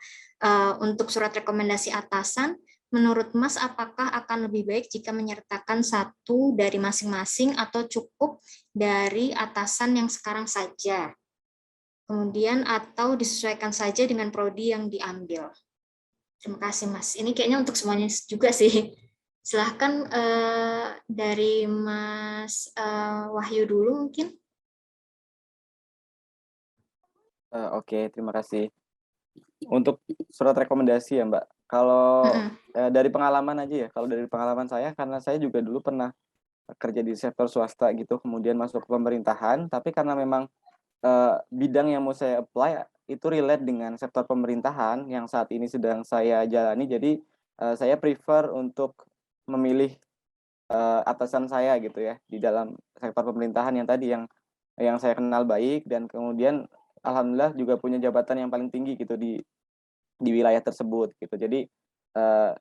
untuk surat rekomendasi atasan, menurut Mas apakah akan lebih baik jika menyertakan satu dari masing-masing atau cukup dari atasan yang sekarang saja? Kemudian atau disesuaikan saja dengan prodi yang diambil? Terima kasih, Mas. Ini kayaknya untuk semuanya juga sih. Silahkan dari Mas Wahyu dulu mungkin. Oke, terima kasih. Untuk surat rekomendasi ya Mbak, kalau dari pengalaman aja ya, kalau dari pengalaman saya, karena saya juga dulu pernah kerja di sektor swasta gitu, kemudian masuk ke pemerintahan, tapi karena memang bidang yang mau saya apply itu relate dengan sektor pemerintahan yang saat ini sedang saya jalani, jadi saya prefer untuk memilih atasan saya gitu ya di dalam sektor pemerintahan yang tadi yang saya kenal baik, dan kemudian alhamdulillah juga punya jabatan yang paling tinggi gitu di wilayah tersebut gitu. Jadi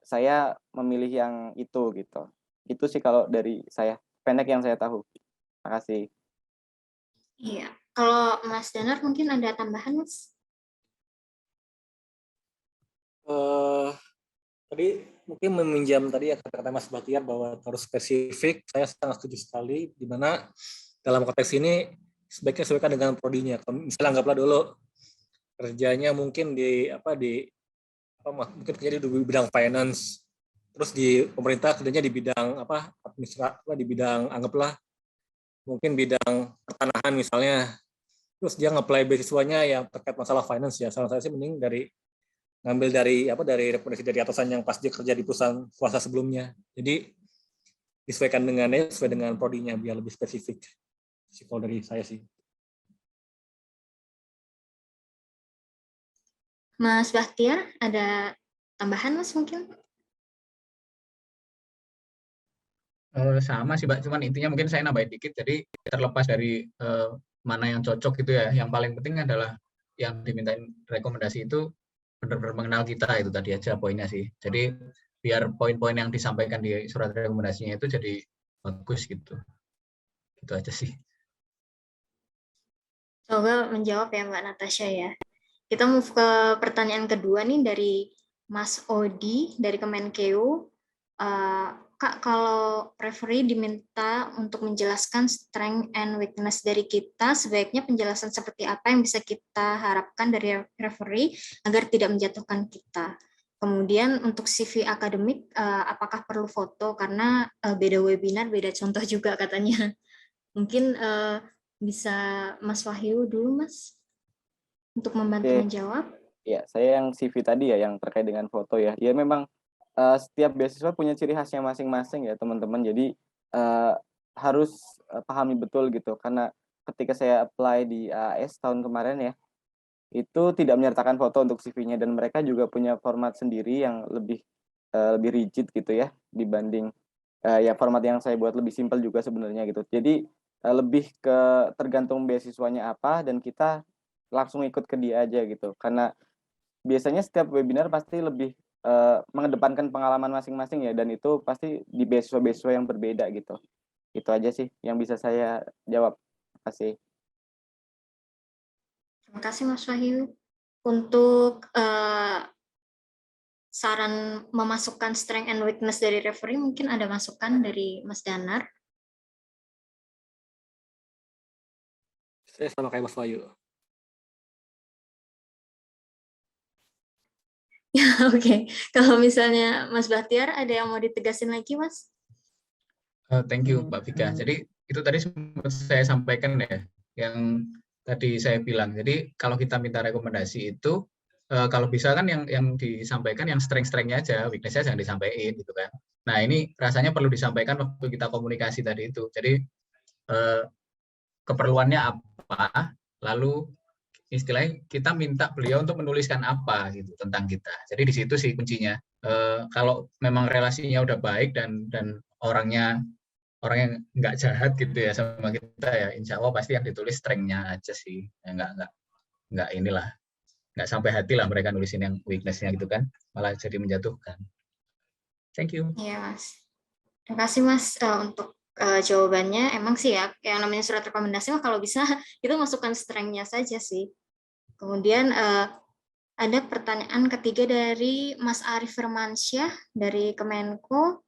saya memilih yang itu gitu. Itu sih kalau dari saya, pendek yang saya tahu. Terima kasih. Iya. Kalau Mas Danar mungkin ada tambahan, Mas? Tadi mungkin meminjam tadi ya kata-kata Mas Bahtiar bahwa harus spesifik. Saya sangat setuju sekali, di mana dalam konteks ini sebaiknya sesuaikan dengan prodinya. Misalnya anggaplah dulu kerjanya mungkin mungkin kerja di bidang finance, terus di pemerintah kerjanya di bidang administrasi, di bidang anggaplah mungkin bidang pertanahan misalnya, terus dia nge-apply beasiswanya yang terkait masalah finance ya. Saran saya sih mending ngambil dari rekomendasi dari atasan yang pas dia kerja di perusahaan swasta sebelumnya. Jadi disesuaikan sesuai dengan prodinya biar lebih spesifik. Kalau dari saya sih. Mas Bahtiar, ada tambahan, Mas, mungkin? Sama sih, Mbak. Cuman intinya mungkin saya nambahin dikit. Jadi terlepas dari mana yang cocok gitu ya. Yang paling penting adalah yang dimintain rekomendasi itu benar-benar mengenal kita, itu tadi aja poinnya sih. Jadi biar poin-poin yang disampaikan di surat rekomendasinya itu jadi bagus gitu. Gitu aja sih. Semoga menjawab ya Mbak Natasha ya. Kita move ke pertanyaan kedua nih dari Mas Odi dari Kemenkeu. Kak, kalau referee diminta untuk menjelaskan strength and weakness dari kita, sebaiknya penjelasan seperti apa yang bisa kita harapkan dari referee agar tidak menjatuhkan kita? Kemudian untuk CV akademik, apakah perlu foto? Karena beda webinar, beda contoh juga katanya. Mungkin bisa Mas Wahyu dulu, Mas, untuk membantu menjawab. Ya, saya yang CV tadi ya, yang terkait dengan foto ya. Ya memang setiap beasiswa punya ciri khasnya masing-masing ya teman-teman. Jadi harus pahami betul gitu. Karena ketika saya apply di AAS tahun kemarin ya, itu tidak menyertakan foto untuk CV-nya, dan mereka juga punya format sendiri yang lebih rigid gitu ya dibanding ya format yang saya buat lebih simpel juga sebenarnya gitu. Jadi lebih ke tergantung beasiswanya apa dan kita langsung ikut ke dia aja gitu. Karena biasanya setiap webinar pasti lebih mengedepankan pengalaman masing-masing ya, dan itu pasti di beasiswa-beasiswa yang berbeda gitu. Itu aja sih yang bisa saya jawab. Terima kasih. Terima kasih Mas Wahyu. Untuk saran memasukkan strength and weakness dari referee, mungkin ada masukan dari Mas Danar. Saya sama kayak Mas Wahyu. Oke, kalau misalnya Mas Bahtiar ada yang mau ditegasin lagi, Mas? Thank you, Mbak Vika. Jadi itu tadi sempat saya sampaikan ya, yang tadi saya bilang. Jadi kalau kita minta rekomendasi itu, kalau bisa kan yang disampaikan yang strength-strengthnya aja, weakness-nya jangan disampaikan gitu kan. Nah ini rasanya perlu disampaikan waktu kita komunikasi tadi itu. Jadi keperluannya apa, lalu istilahnya kita minta beliau untuk menuliskan apa gitu tentang kita. Jadi di situ sih kuncinya. Kalau memang relasinya udah baik dan orangnya orang yang nggak jahat gitu ya sama kita ya, insya Allah pasti yang ditulis strength-nya aja sih, ya, nggak inilah, nggak sampai hati lah mereka nulisin yang weakness-nya gitu kan, malah jadi menjatuhkan. Thank you. Iya, Mas. Terima kasih, Mas, untuk jawabannya. Emang sih ya, yang namanya surat rekomendasi mah kalau bisa itu masukkan strength-nya saja sih. Kemudian ada pertanyaan ketiga dari Mas Arif Firmansyah dari Kemenko.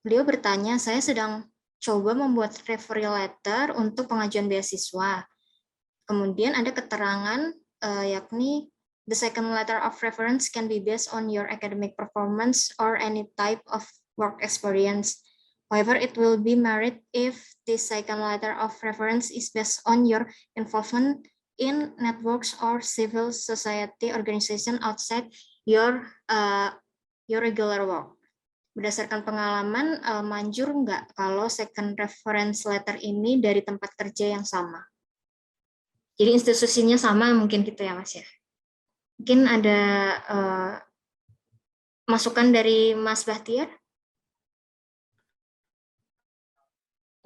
Beliau bertanya, saya sedang coba membuat referral letter untuk pengajuan beasiswa. Kemudian ada keterangan yakni the second letter of reference can be based on your academic performance or any type of work experience. However, it will be merit if the second letter of reference is based on your involvement in networks or civil society organization outside your regular work. Berdasarkan pengalaman, manjur nggak kalau second reference letter ini dari tempat kerja yang sama? Jadi institusinya sama mungkin gitu ya, Mas ya. Mungkin ada masukan dari Mas Bahtiar?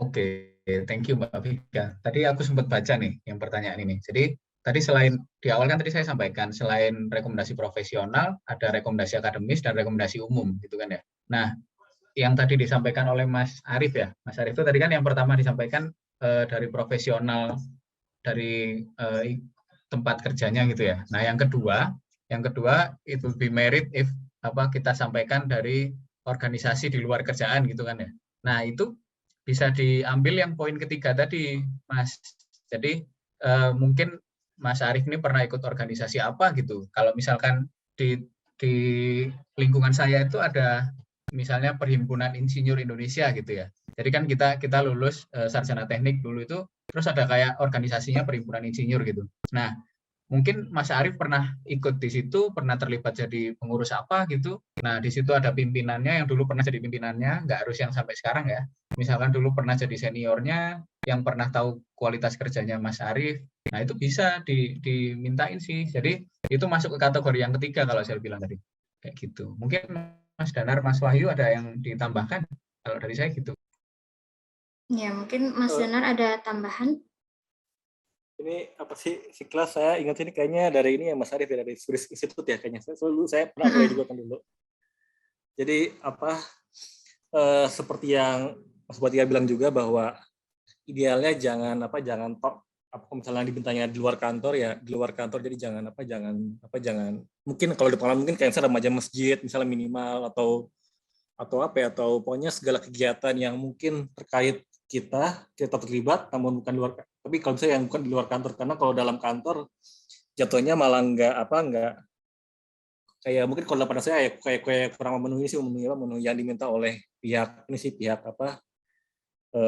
Oke, thank you Mbak Vika. Tadi aku sempat baca nih yang pertanyaan ini. Jadi tadi selain di awal kan tadi saya sampaikan selain rekomendasi profesional ada rekomendasi akademis dan rekomendasi umum gitu kan ya. Nah, yang tadi disampaikan oleh Mas Arif ya. Mas Arif itu tadi kan yang pertama disampaikan dari profesional dari tempat kerjanya gitu ya. Nah, yang kedua it will be merit if kita sampaikan dari organisasi di luar kerjaan gitu kan ya. Nah, itu bisa diambil yang poin ketiga tadi, Mas. Jadi mungkin Mas Arif ini pernah ikut organisasi apa gitu. Kalau misalkan di lingkungan saya itu ada misalnya Perhimpunan Insinyur Indonesia gitu ya. Jadi kan kita lulus sarjana teknik dulu itu, terus ada kayak organisasinya Perhimpunan Insinyur gitu. Nah, mungkin Mas Arif pernah ikut di situ, pernah terlibat jadi pengurus apa gitu. Nah, di situ ada pimpinannya yang dulu pernah jadi pimpinannya, nggak harus yang sampai sekarang ya. Misalkan dulu pernah jadi seniornya, yang pernah tahu kualitas kerjanya Mas Arif. Nah, itu bisa dimintain sih. Jadi itu masuk ke kategori yang ketiga kalau saya bilang tadi. Kayak gitu. Mungkin Mas Danar, Mas Wahyu ada yang ditambahkan? Kalau dari saya gitu. Ya, mungkin Mas Danar ada tambahan? Ini apa sih si kelas saya ingat ini kayaknya dari ini ya Mas Arif ya, dari Swiss Institute ya kayaknya. Saya pernah apply juga kan dulu. Jadi seperti yang Mas Batia bilang juga bahwa idealnya jangan misalnya dibintanya di luar kantor ya di luar kantor, jadi jangan mungkin kalau di pengalaman mungkin kayak misalnya remaja masjid misalnya minimal atau pokoknya segala kegiatan yang mungkin terkait kita terlibat namun bukan luar, tapi kalau misalnya yang bukan di luar kantor, karena kalau dalam kantor jatuhnya malah nggak kayak mungkin kalau pada saya kayak kurang memenuhi yang diminta oleh pihak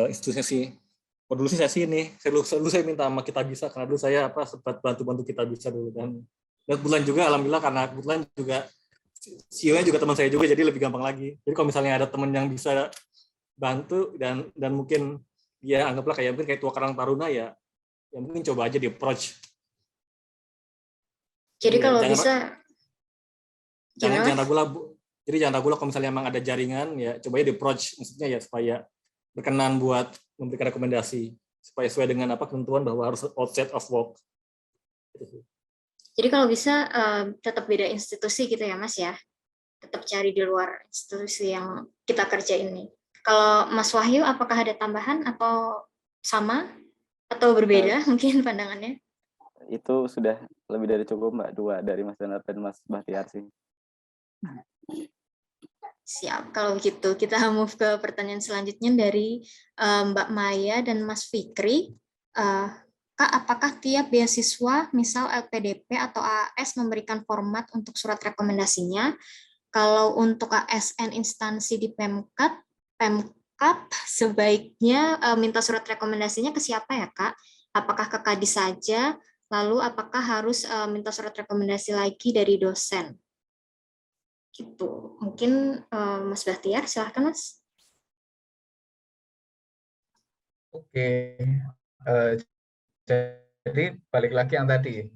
institusinya sih. Dulu sih saya sini, saya minta sama Kita Bisa karena dulu saya sempat bantu Kita Bisa dulu kan. Dan kebetulan juga alhamdulillah karena kebetulan juga CEO-nya juga teman saya juga, jadi lebih gampang lagi. Jadi kalau misalnya ada teman yang bisa bantu dan mungkin dia anggaplah mungkin kayak tua karang taruna ya mungkin coba aja di approach. Jadi kalau jangan, bisa jangan ragu lah Bu. Jadi jangan ragu lah kalau misalnya emang ada jaringan ya coba aja di approach, maksudnya ya supaya berkenan buat memberikan rekomendasi supaya sesuai dengan ketentuan bahwa harus outside of work. Jadi kalau bisa tetap beda institusi gitu ya Mas ya, tetap cari di luar institusi yang kita kerja ini. Kalau Mas Wahyu apakah ada tambahan atau sama atau berbeda mungkin pandangannya? Itu sudah lebih dari cukup Mbak, 2 dari Mas Danar dan Mas Bahtiar sih. Siap, kalau gitu kita move ke pertanyaan selanjutnya dari Mbak Maya dan Mas Fikri. Kak, apakah tiap beasiswa, misal LPDP atau AAS memberikan format untuk surat rekomendasinya? Kalau untuk ASN instansi di Pemkap sebaiknya minta surat rekomendasinya ke siapa ya, Kak? Apakah ke Kadis saja? Lalu apakah harus minta surat rekomendasi lagi dari dosen? Gitu. Mungkin Mas Bahtiar, silahkan Mas. Oke, Eh, jadi balik lagi yang tadi,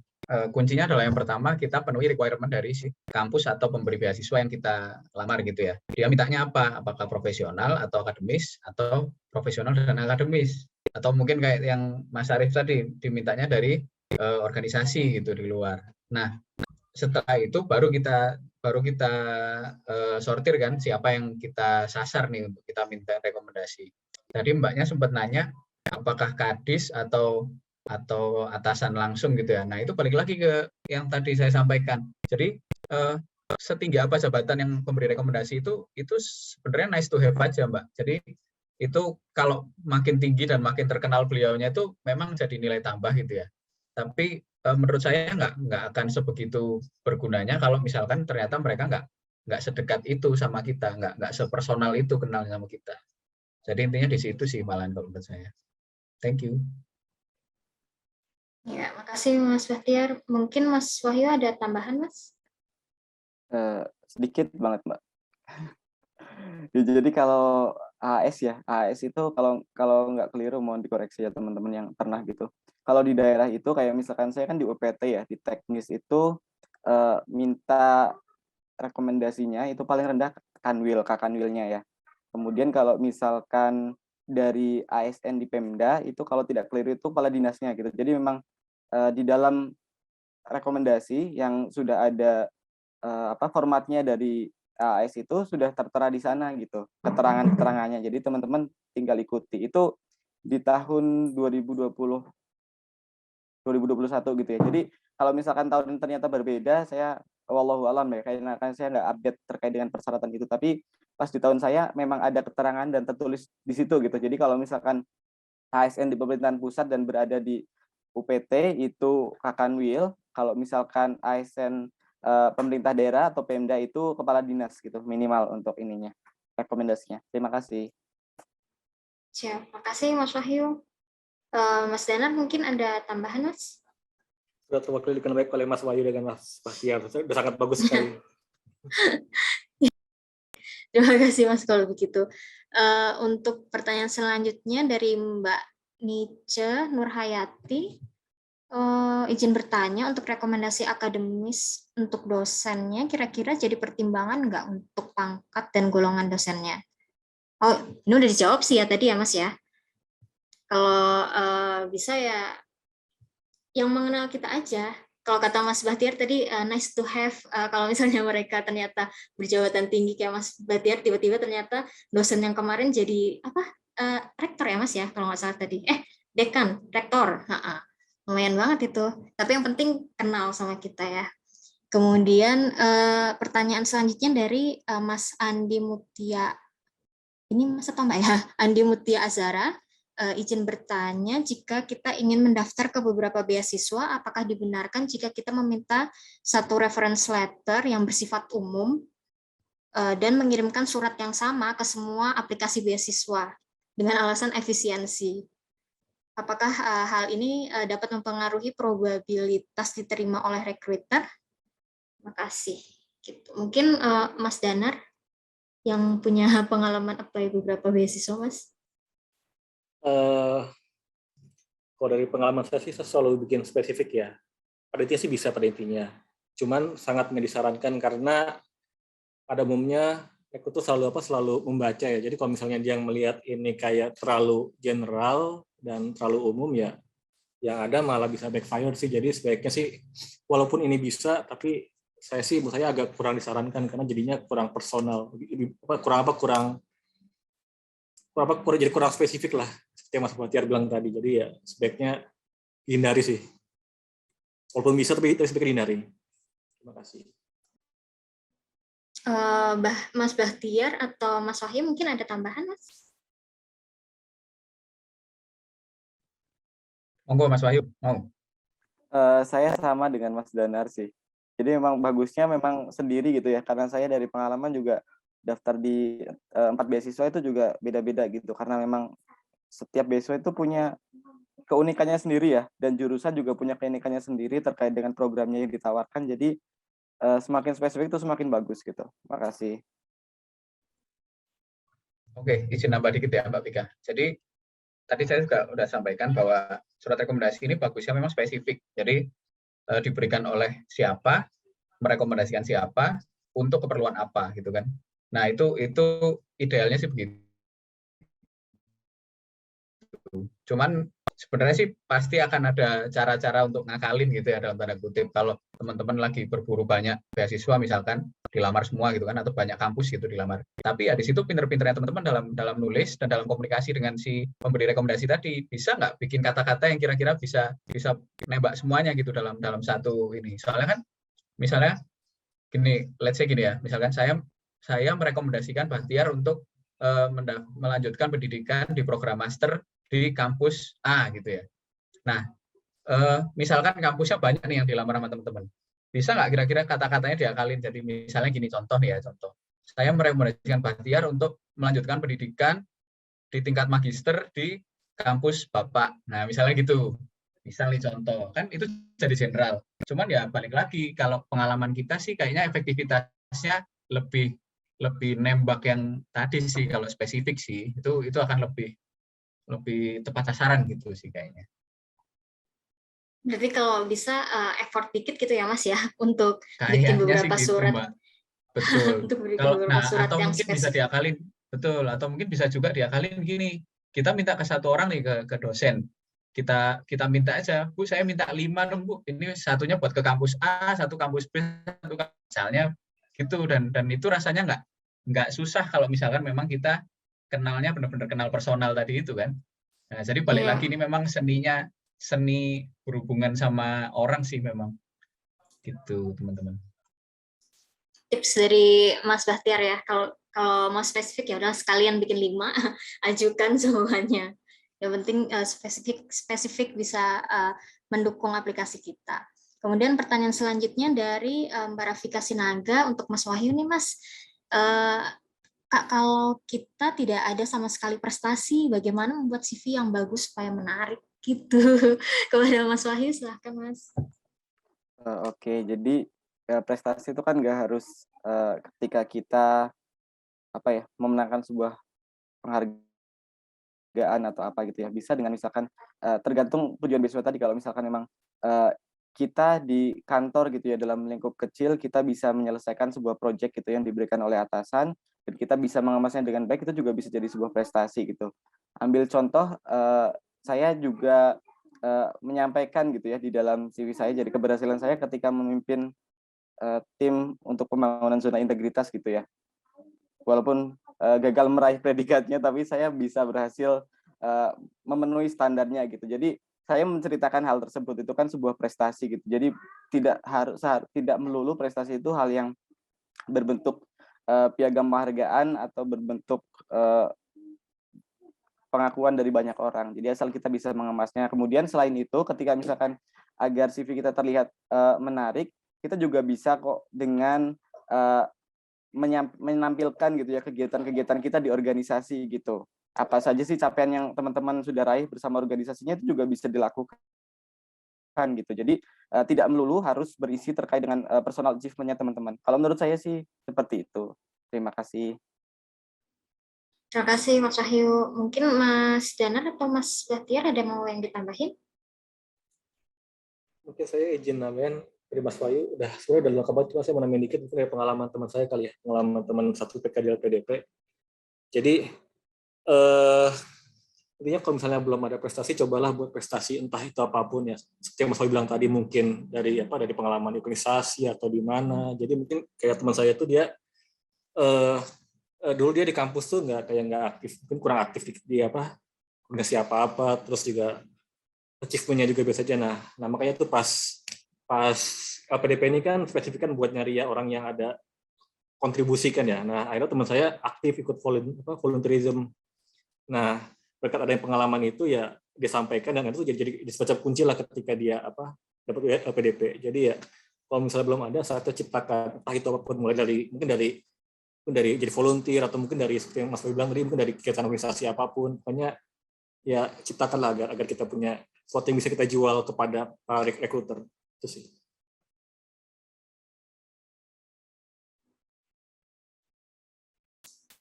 kuncinya adalah yang pertama kita penuhi requirement dari si kampus atau pemberi beasiswa yang kita lamar gitu ya. Dia mintanya apa? Apakah profesional atau akademis atau profesional dan akademis? Atau mungkin kayak yang Mas Arief tadi dimintanya dari organisasi gitu di luar. Nah, setelah itu baru kita sortir kan siapa yang kita sasar nih untuk kita minta rekomendasi. Tadi Mbaknya sempat nanya apakah kadis atau atasan langsung gitu ya. Nah, itu balik lagi ke yang tadi saya sampaikan. Jadi setinggi apa jabatan yang pemberi rekomendasi itu sebenarnya nice to have aja, Mbak. Jadi itu kalau makin tinggi dan makin terkenal beliaunya itu memang jadi nilai tambah gitu ya. Tapi menurut saya nggak akan sebegitu bergunanya kalau misalkan ternyata mereka nggak sedekat itu sama kita, nggak sepersonal itu kenal sama kita. Jadi intinya di situ sih malahan kalau menurut saya. Thank you. Ya, makasih Mas Bahtiar. Mungkin Mas Wahyu ada tambahan, Mas? Sedikit banget, Mbak. Jadi kalau AS ya, AS itu kalau nggak keliru mohon dikoreksi ya teman-teman yang pernah gitu. Kalau di daerah itu kayak misalkan saya kan di UPT ya, di teknis itu minta rekomendasinya itu paling rendah Kakanwilnya ya. Kemudian kalau misalkan dari ASN di Pemda itu kalau tidak keliru itu kepala dinasnya gitu. Jadi memang di dalam rekomendasi yang sudah ada formatnya dari AS itu sudah tertera di sana gitu, keterangannya. Jadi teman-teman tinggal ikuti. Itu di tahun 2021 gitu ya. Jadi kalau misalkan tahun ini ternyata berbeda, saya wallahu alam ya, karena saya nggak update terkait dengan persyaratan itu. Tapi pas di tahun saya memang ada keterangan dan tertulis di situ gitu. Jadi kalau misalkan ASN di pemerintahan pusat dan berada di UPT itu Kakanwil, kalau misalkan ASN pemerintah daerah atau Pemda itu kepala dinas gitu minimal untuk ininya rekomendasinya. Terima kasih. Siap, makasih Mas Wahyu. Mas Danar mungkin ada tambahan, Mas? Sudah terwakili dengan baik oleh Mas Wahyu dengan Mas Bahtiar. Sudah sangat bagus sekali. Terima kasih Mas kalau begitu. Untuk pertanyaan selanjutnya dari Mbak Nice Nurhayati. Izin bertanya, untuk rekomendasi akademis untuk dosennya kira-kira jadi pertimbangan nggak untuk pangkat dan golongan dosennya? Oh, ini udah dijawab sih ya tadi ya Mas ya. Kalau bisa ya yang mengenal kita aja. Kalau kata Mas Bahtiar tadi nice to have, kalau misalnya mereka ternyata berjabatan tinggi kayak Mas Bahtiar, tiba-tiba ternyata dosen yang kemarin jadi apa rektor ya Mas ya, kalau nggak salah tadi. Dekan, rektor. Lumayan banget itu. Tapi yang penting kenal sama kita ya. Kemudian pertanyaan selanjutnya dari Mas Andi Mutia. Ini Mas atau Mbak ya? Andi Mutia Azara. Izin bertanya, jika kita ingin mendaftar ke beberapa beasiswa, apakah dibenarkan jika kita meminta satu reference letter yang bersifat umum dan mengirimkan surat yang sama ke semua aplikasi beasiswa dengan alasan efisiensi? Apakah hal ini dapat mempengaruhi probabilitas diterima oleh recruiter? Terima kasih. Gitu. Mungkin Mas Danar yang punya pengalaman apply beberapa beasiswa, Mas? Kalau dari pengalaman saya sih, saya selalu bikin spesifik ya. Pada intinya sih bisa pada intinya. Cuman sangat nggak disarankan karena pada umumnya aku tuh selalu membaca ya. Jadi kalau misalnya dia melihat ini kayak terlalu general dan terlalu umum ya, yang ada malah bisa backfire sih. Jadi sebaiknya sih walaupun ini bisa, tapi menurut saya agak kurang disarankan karena jadinya kurang personal, kurang spesifik lah seperti yang Mas Bahtiar bilang tadi. Jadi ya sebaiknya hindari sih. Walaupun bisa tapi sebaiknya dihindari. Terima kasih. Mas Bahtiar atau Mas Wahyu mungkin ada tambahan, Mas? Monggo Mas Wahyu, mau. Saya sama dengan Mas Danar sih. Jadi memang bagusnya memang sendiri gitu ya, karena saya dari pengalaman juga daftar di 4 beasiswa itu juga beda-beda gitu, karena memang setiap beasiswa itu punya keunikannya sendiri ya, dan jurusan juga punya keunikannya sendiri terkait dengan programnya yang ditawarkan. Jadi semakin spesifik itu semakin bagus gitu. Makasih. Oke, izin nambah dikit ya Mbak Vika. Jadi tadi saya juga sudah sampaikan bahwa surat rekomendasi ini bagusnya memang spesifik. Jadi diberikan oleh siapa, merekomendasikan siapa, untuk keperluan apa gitu kan. Nah, itu idealnya sih begitu. Cuman sebenarnya sih pasti akan ada cara-cara untuk ngakalin gitu ya dalam tanda kutip. Kalau teman-teman lagi berburu banyak beasiswa misalkan dilamar semua gitu kan, atau banyak kampus gitu dilamar. Tapi ya di situ pinter-pinternya teman-teman dalam nulis dan dalam komunikasi dengan si pemberi rekomendasi tadi, bisa nggak bikin kata-kata yang kira-kira bisa nembak semuanya gitu dalam satu ini. Soalnya kan misalnya gini, let's say gini ya, misalkan saya merekomendasikan Bahtiar untuk melanjutkan pendidikan di program master di kampus A gitu ya. Nah, misalkan kampusnya banyak nih yang dilamar sama teman-teman. Bisa nggak kira-kira kata-katanya diakalin? Jadi misalnya gini, contoh nih ya, contoh. Saya merekomendasikan Bahtiar untuk melanjutkan pendidikan di tingkat magister di kampus Bapak. Nah, misalnya gitu. Misalnya contoh, kan itu jadi general. Cuman ya balik lagi, kalau pengalaman kita sih kayaknya efektivitasnya lebih nembak yang tadi sih, kalau spesifik sih itu akan lebih tepat sasaran gitu sih kayaknya. Berarti kalau bisa effort dikit gitu ya Mas ya untuk bikin Kayaknya sih beberapa gitu, surat Mbak. Betul. untuk bikin beberapa surat Atau yang mungkin bisa spesifik. diakalin, betul. Atau mungkin bisa juga diakalin gini. Kita minta ke satu orang nih, ke dosen. Kita minta aja, Bu, saya minta 5 dong, Bu. Ini satunya buat ke kampus A, satu kampus B, satu misalnya gitu. Dan itu rasanya nggak susah kalau misalkan memang kita kenalnya benar-benar kenal personal tadi itu kan. Nah, jadi balik lagi Iya. ini memang seni berhubungan sama orang sih memang gitu, teman-teman. Tips dari Mas Bahtiar ya. Kalau mau spesifik ya udah sekalian bikin 5, ajukan semuanya. Yang penting spesifik bisa mendukung aplikasi kita. Kemudian pertanyaan selanjutnya dari Mbak Rafika Sinaga untuk Mas Wahyu nih Mas. Kak, kalau kita tidak ada sama sekali prestasi, bagaimana membuat CV yang bagus supaya menarik gitu? Kepada Mas Wahyu, silahkan Mas. Oke, jadi prestasi itu kan nggak harus ketika kita memenangkan sebuah penghargaan atau apa gitu ya. Bisa dengan misalkan tergantung tujuan beasiswa tadi. Kalau misalkan memang kita di kantor gitu ya, dalam lingkup kecil kita bisa menyelesaikan sebuah proyek gitu yang diberikan oleh atasan dan kita bisa mengemasnya dengan baik, itu juga bisa jadi sebuah prestasi gitu. Ambil contoh, saya juga menyampaikan gitu ya di dalam CV saya, jadi keberhasilan saya ketika memimpin tim untuk pembangunan zona integritas gitu ya. Walaupun gagal meraih predikatnya, tapi saya bisa berhasil memenuhi standarnya gitu. Jadi saya menceritakan hal tersebut, itu kan sebuah prestasi gitu. Jadi tidak melulu prestasi itu hal yang berbentuk piagam penghargaan atau berbentuk pengakuan dari banyak orang. Jadi asal kita bisa mengemasnya. Kemudian selain itu, ketika misalkan agar CV kita terlihat menarik, kita juga bisa kok dengan menampilkan gitu ya kegiatan-kegiatan kita di organisasi gitu. Apa saja sih capaian yang teman-teman sudah raih bersama organisasinya, itu juga bisa dilakukan gitu. Jadi tidak melulu harus berisi terkait dengan personal achievement-nya teman-teman. Kalau menurut saya sih seperti itu. Terima kasih. Terima kasih Mas Wahyu. Mungkin Mas Danar atau Mas Bahtiar ada mau yang ditambahin? Mungkin saya izin nambahin dari Mas Wahyu, sebenarnya udah lengkap banget, cuma saya mau nambahin dikit mungkin dari pengalaman teman saya kali ya, pengalaman teman satu PK di LPDP. Jadi intinya kalau misalnya belum ada prestasi, cobalah buat prestasi entah itu apapun ya. Seperti yang Mas Wahyu bilang tadi, mungkin dari pengalaman organisasi atau di mana. Jadi mungkin kayak teman saya itu dia dulu dia di kampus tuh nggak aktif, mungkin kurang aktif di organisasi apa-apa, terus juga achievement-nya juga biasa aja. Nah makanya tuh pas LPDP ini kan spesifik kan buat nyari ya orang yang ada kontribusi kan ya. Nah akhirnya teman saya aktif ikut volunteerism. Nah berkat adanya pengalaman itu ya dia sampaikan, dan itu jadi semacam kunci lah ketika dia dapat LPDP. Jadi ya kalau misalnya belum ada, saatnya ciptakan entah itu apapun, mulai dari mungkin dari jadi volunteer, atau mungkin dari seperti yang Mas Boy bilang tadi, mungkin dari kegiatan organisasi apapun. Pokoknya ya ciptakanlah agar kita punya sesuatu yang bisa kita jual kepada para recruiter. Itu sih.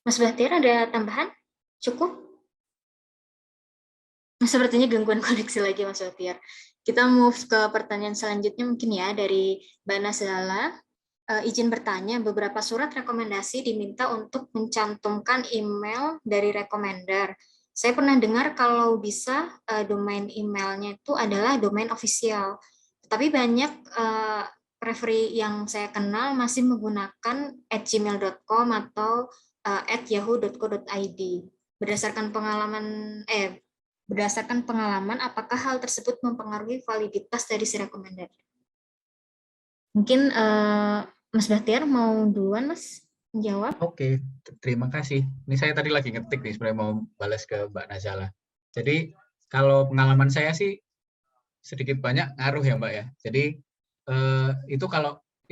Mas Bahtiar ada tambahan? Cukup? Sepertinya gangguan koneksi lagi Mas Bahtiar. Kita move ke pertanyaan selanjutnya mungkin ya dari Mbak Nazala. Izin bertanya, beberapa surat rekomendasi diminta untuk mencantumkan email dari recommender. Saya pernah dengar kalau bisa domain emailnya itu adalah domain official. Tapi banyak referee yang saya kenal masih menggunakan @gmail.com atau @yahoo.co.id. Berdasarkan pengalaman, apakah hal tersebut mempengaruhi validitas dari si recommender? Mungkin Mas Bahtiar mau duluan, Mas, menjawab? Oke, terima kasih. Ini saya tadi lagi ngetik nih, sebenarnya mau balas ke Mbak Nazala. Jadi kalau pengalaman saya sih sedikit banyak ngaruh ya Mbak ya. Jadi itu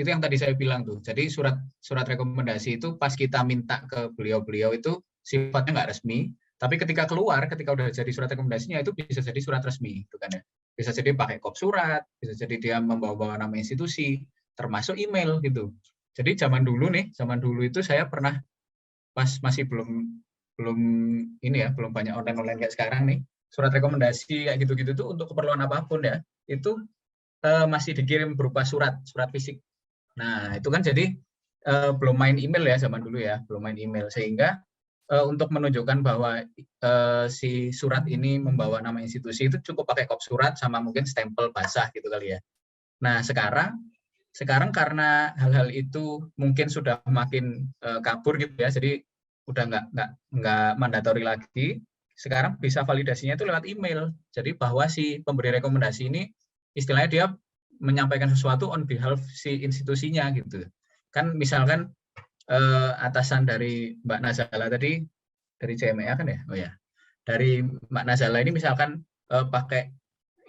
yang tadi saya bilang tuh. Jadi surat rekomendasi itu pas kita minta ke beliau-beliau itu sifatnya nggak resmi. Tapi ketika udah jadi surat rekomendasinya itu bisa jadi surat resmi, gitu kan ya. Bisa jadi pakai kop surat, bisa jadi dia membawa nama institusi, termasuk email gitu. Jadi zaman dulu itu saya pernah pas masih belum banyak online kayak sekarang nih, surat rekomendasi kayak gitu-gitu tuh untuk keperluan apapun ya, itu masih dikirim berupa surat fisik. Nah, itu kan jadi belum main email ya zaman dulu ya, belum main email, sehingga untuk menunjukkan bahwa si surat ini membawa nama institusi itu cukup pakai kop surat sama mungkin stempel basah gitu kali ya. Nah, sekarang karena hal-hal itu mungkin sudah makin kabur gitu ya, jadi udah nggak mandatori lagi. Sekarang bisa validasinya itu lewat email. Jadi bahwa si pemberi rekomendasi ini istilahnya dia menyampaikan sesuatu on behalf si institusinya gitu. Kan misalkan atasan dari Mbak Nazala tadi dari CMA kan ya? Oh ya. Dari Mbak Nazala ini misalkan pakai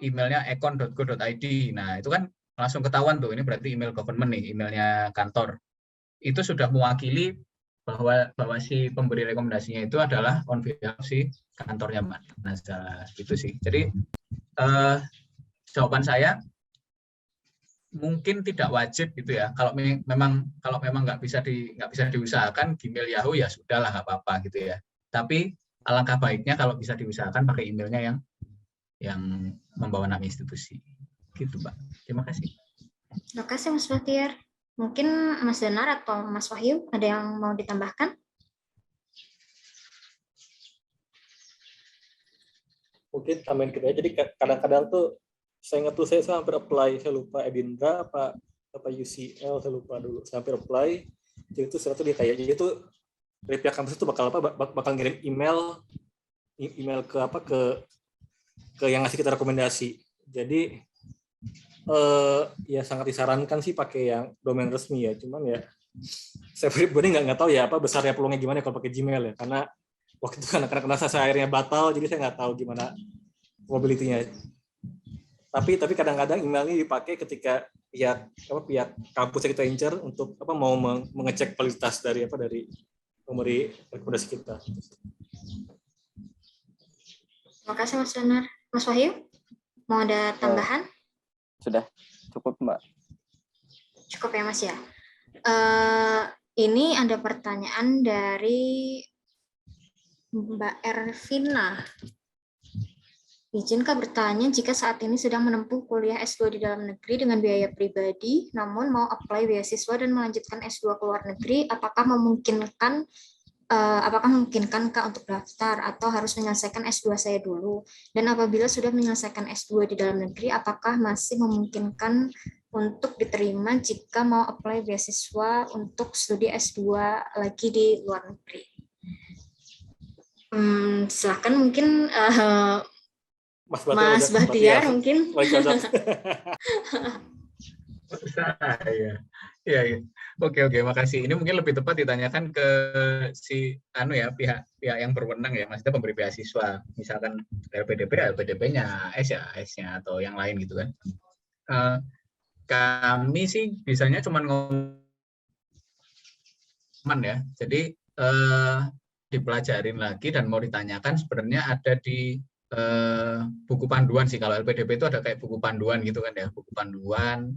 emailnya econ.go.id. Nah, itu kan langsung ketahuan tuh, ini berarti email government nih, emailnya kantor. Itu sudah mewakili bahwa si pemberi rekomendasinya itu adalah on behalf si kantornya Mbak Nazala gitu sih. Jadi jawaban saya mungkin tidak wajib gitu ya. Kalau memang nggak bisa diusahakan Gmail Yahoo ya sudahlah, nggak apa-apa gitu ya. Tapi alangkah baiknya kalau bisa diusahakan pakai emailnya yang membawa nama institusi. Gitu, Mbak. Terima kasih. Terima kasih, Mas Bahtiar. Mungkin Mas Danar atau Mas Wahyu ada yang mau ditambahkan? Mungkin tambahin kita. Jadi kadang-kadang tuh saya ingat tuh saya hampir apply, saya lupa Edinburgh apa UCL, saya lupa dulu. Saya hampir apply. Jadi itu suatu dia kayak jadi itu dari pihak kampus itu bakal ngirim email ke yang ngasih kita rekomendasi. Jadi ya sangat disarankan sih pakai yang domain resmi ya. Cuman ya saya pribadi nggak tahu ya apa besarnya peluangnya gimana kalau pakai Gmail ya. Karena waktu itu karena saya akhirnya batal, jadi saya nggak tahu gimana probability-nya. Tapi kadang-kadang email ini dipakai ketika pihak kampus yang kita incar untuk mau mengecek kualitas dari pemberi rekomendasi kita. Terima kasih Mas Danar. Mas Wahyu, mau ada tambahan? Sudah cukup Mbak. Cukup ya Mas ya. Ini ada pertanyaan dari Mbak Ervina. Izinkah bertanya, jika saat ini sedang menempuh kuliah S2 di dalam negeri dengan biaya pribadi, namun mau apply beasiswa dan melanjutkan S2 ke luar negeri, apakah memungkinkankah untuk daftar atau harus menyelesaikan S2 saya dulu? Dan apabila sudah menyelesaikan S2 di dalam negeri, apakah masih memungkinkan untuk diterima jika mau apply beasiswa untuk studi S2 lagi di luar negeri? Silakan mungkin Mas Bahtiar mungkin. Ya. Oke, makasih. Ini mungkin lebih tepat ditanyakan ke si pihak yang berwenang ya, maksudnya pemberi beasiswa. Misalkan LPDP-nya, AS ya AS-nya atau yang lain gitu kan. Kami sih biasanya cuma ngomong ya. Jadi dipelajarin lagi dan mau ditanyakan sebenarnya ada di buku panduan sih. Kalau LPDP itu ada kayak buku panduan gitu kan ya, buku panduan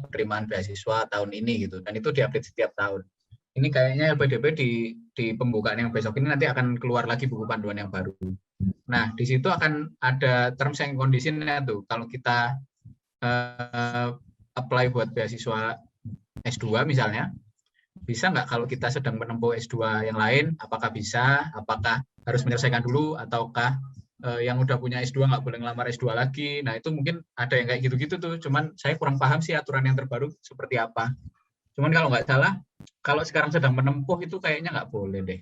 penerimaan beasiswa tahun ini gitu, dan itu diupdate setiap tahun. Ini kayaknya LPDP di pembukaan yang besok ini nanti akan keluar lagi buku panduan yang baru. Nah, di situ akan ada terms and condition-nya tuh. Kalau kita apply buat beasiswa S2 misalnya, bisa nggak kalau kita sedang menempuh S2 yang lain, apakah bisa, apakah harus menyelesaikan dulu, ataukah yang udah punya S2 nggak boleh ngelamar S2 lagi. Nah, itu mungkin ada yang kayak gitu-gitu tuh, cuman saya kurang paham sih aturan yang terbaru seperti apa. Cuman kalau nggak salah, kalau sekarang sedang menempuh itu kayaknya nggak boleh deh,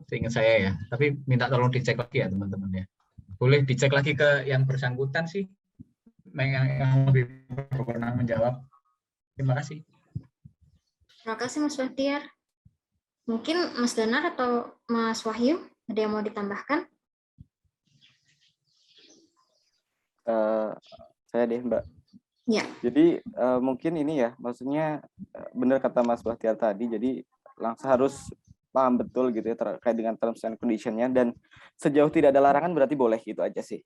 seingat saya ya. Tapi minta tolong dicek lagi ya teman-teman ya. Boleh dicek lagi ke yang bersangkutan sih, yang lebih berwenang menjawab. Terima kasih. Terima kasih Mas Bahtiar. Mungkin Mas Danar atau Mas Wahyu ada yang mau ditambahkan? Saya deh Mbak. Ya. Jadi mungkin ini ya, maksudnya benar kata Mas Bahtiar tadi, jadi langsung harus paham betul gitu ya terkait dengan terms and condition-nya, dan sejauh tidak ada larangan berarti boleh, gitu aja sih.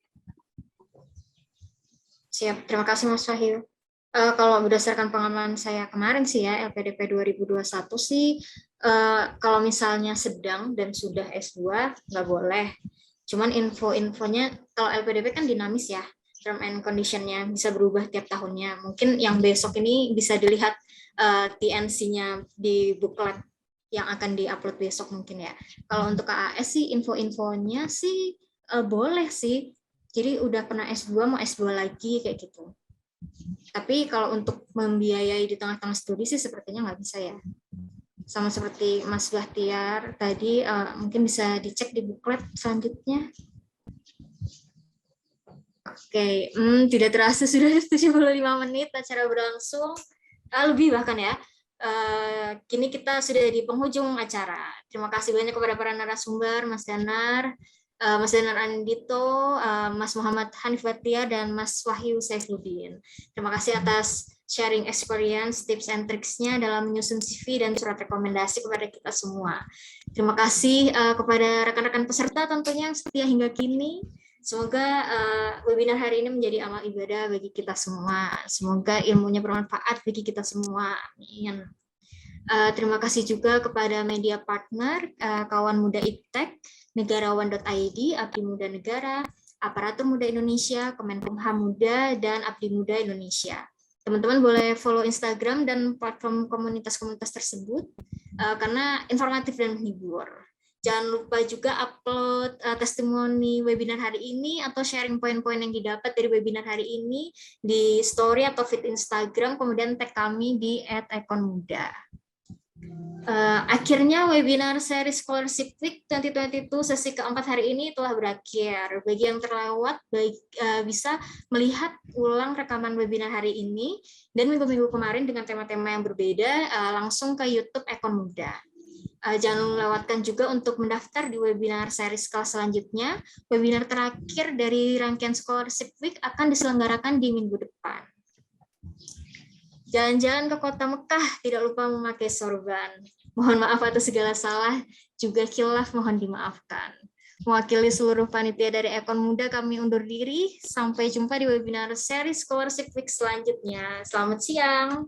Siap, terima kasih Mas Wahyu. Kalau berdasarkan pengalaman saya kemarin sih ya, LPDP 2021 sih, kalau misalnya sedang dan sudah S2 nggak boleh. Cuman info-infonya, kalau LPDP kan dinamis ya, term and condition-nya bisa berubah tiap tahunnya. Mungkin yang besok ini bisa dilihat TNC-nya di booklet yang akan diupload besok mungkin ya. Kalau untuk KAS sih info-infonya sih boleh sih. Jadi udah pernah S2 mau S2 lagi kayak gitu. Tapi kalau untuk membiayai di tengah-tengah studi sih sepertinya nggak bisa ya. Sama seperti Mas Bahtiar tadi, mungkin bisa dicek di booklet selanjutnya. Oke, tidak terasa sudah 75 menit acara berlangsung, lebih bahkan ya. Kini kita sudah di penghujung acara. Terima kasih banyak kepada para narasumber, Mas Danar, Mas Danar Andito, Mas Muhammad Hanif Bahtiar, dan Mas Wahyu Saifuddin. Terima kasih atas sharing experience, tips and tricks-nya dalam menyusun CV dan surat rekomendasi kepada kita semua. Terima kasih kepada rekan-rekan peserta tentunya yang setia hingga kini. Semoga webinar hari ini menjadi amal ibadah bagi kita semua. Semoga ilmunya bermanfaat bagi kita semua. Amin. Terima kasih juga kepada media partner, Kawan Muda Iptek, Negarawan.id, Abdi Muda Negara, Aparatur Muda Indonesia, Kemenkumham Muda, dan Abdi Muda Indonesia. Teman-teman boleh follow Instagram dan platform komunitas-komunitas tersebut karena informatif dan menghibur. Jangan lupa juga upload testimoni webinar hari ini atau sharing poin-poin yang didapat dari webinar hari ini di story atau feed Instagram, kemudian tag kami di @ekonmuda. Akhirnya webinar seri Scholarship Week 2022 sesi keempat hari ini telah berakhir. Bagi yang terlewat, bisa melihat ulang rekaman webinar hari ini dan minggu-minggu kemarin dengan tema-tema yang berbeda langsung ke YouTube Ekon Muda. Jangan lewatkan juga untuk mendaftar di webinar series kelas selanjutnya. Webinar terakhir dari rangkaian Scholarship Week akan diselenggarakan di minggu depan. Jalan-jalan ke kota Mekah, tidak lupa memakai sorban. Mohon maaf atas segala salah, juga khilaf mohon dimaafkan. Mewakili seluruh panitia dari Ekon Muda, kami undur diri. Sampai jumpa di webinar series Scholarship Week selanjutnya. Selamat siang.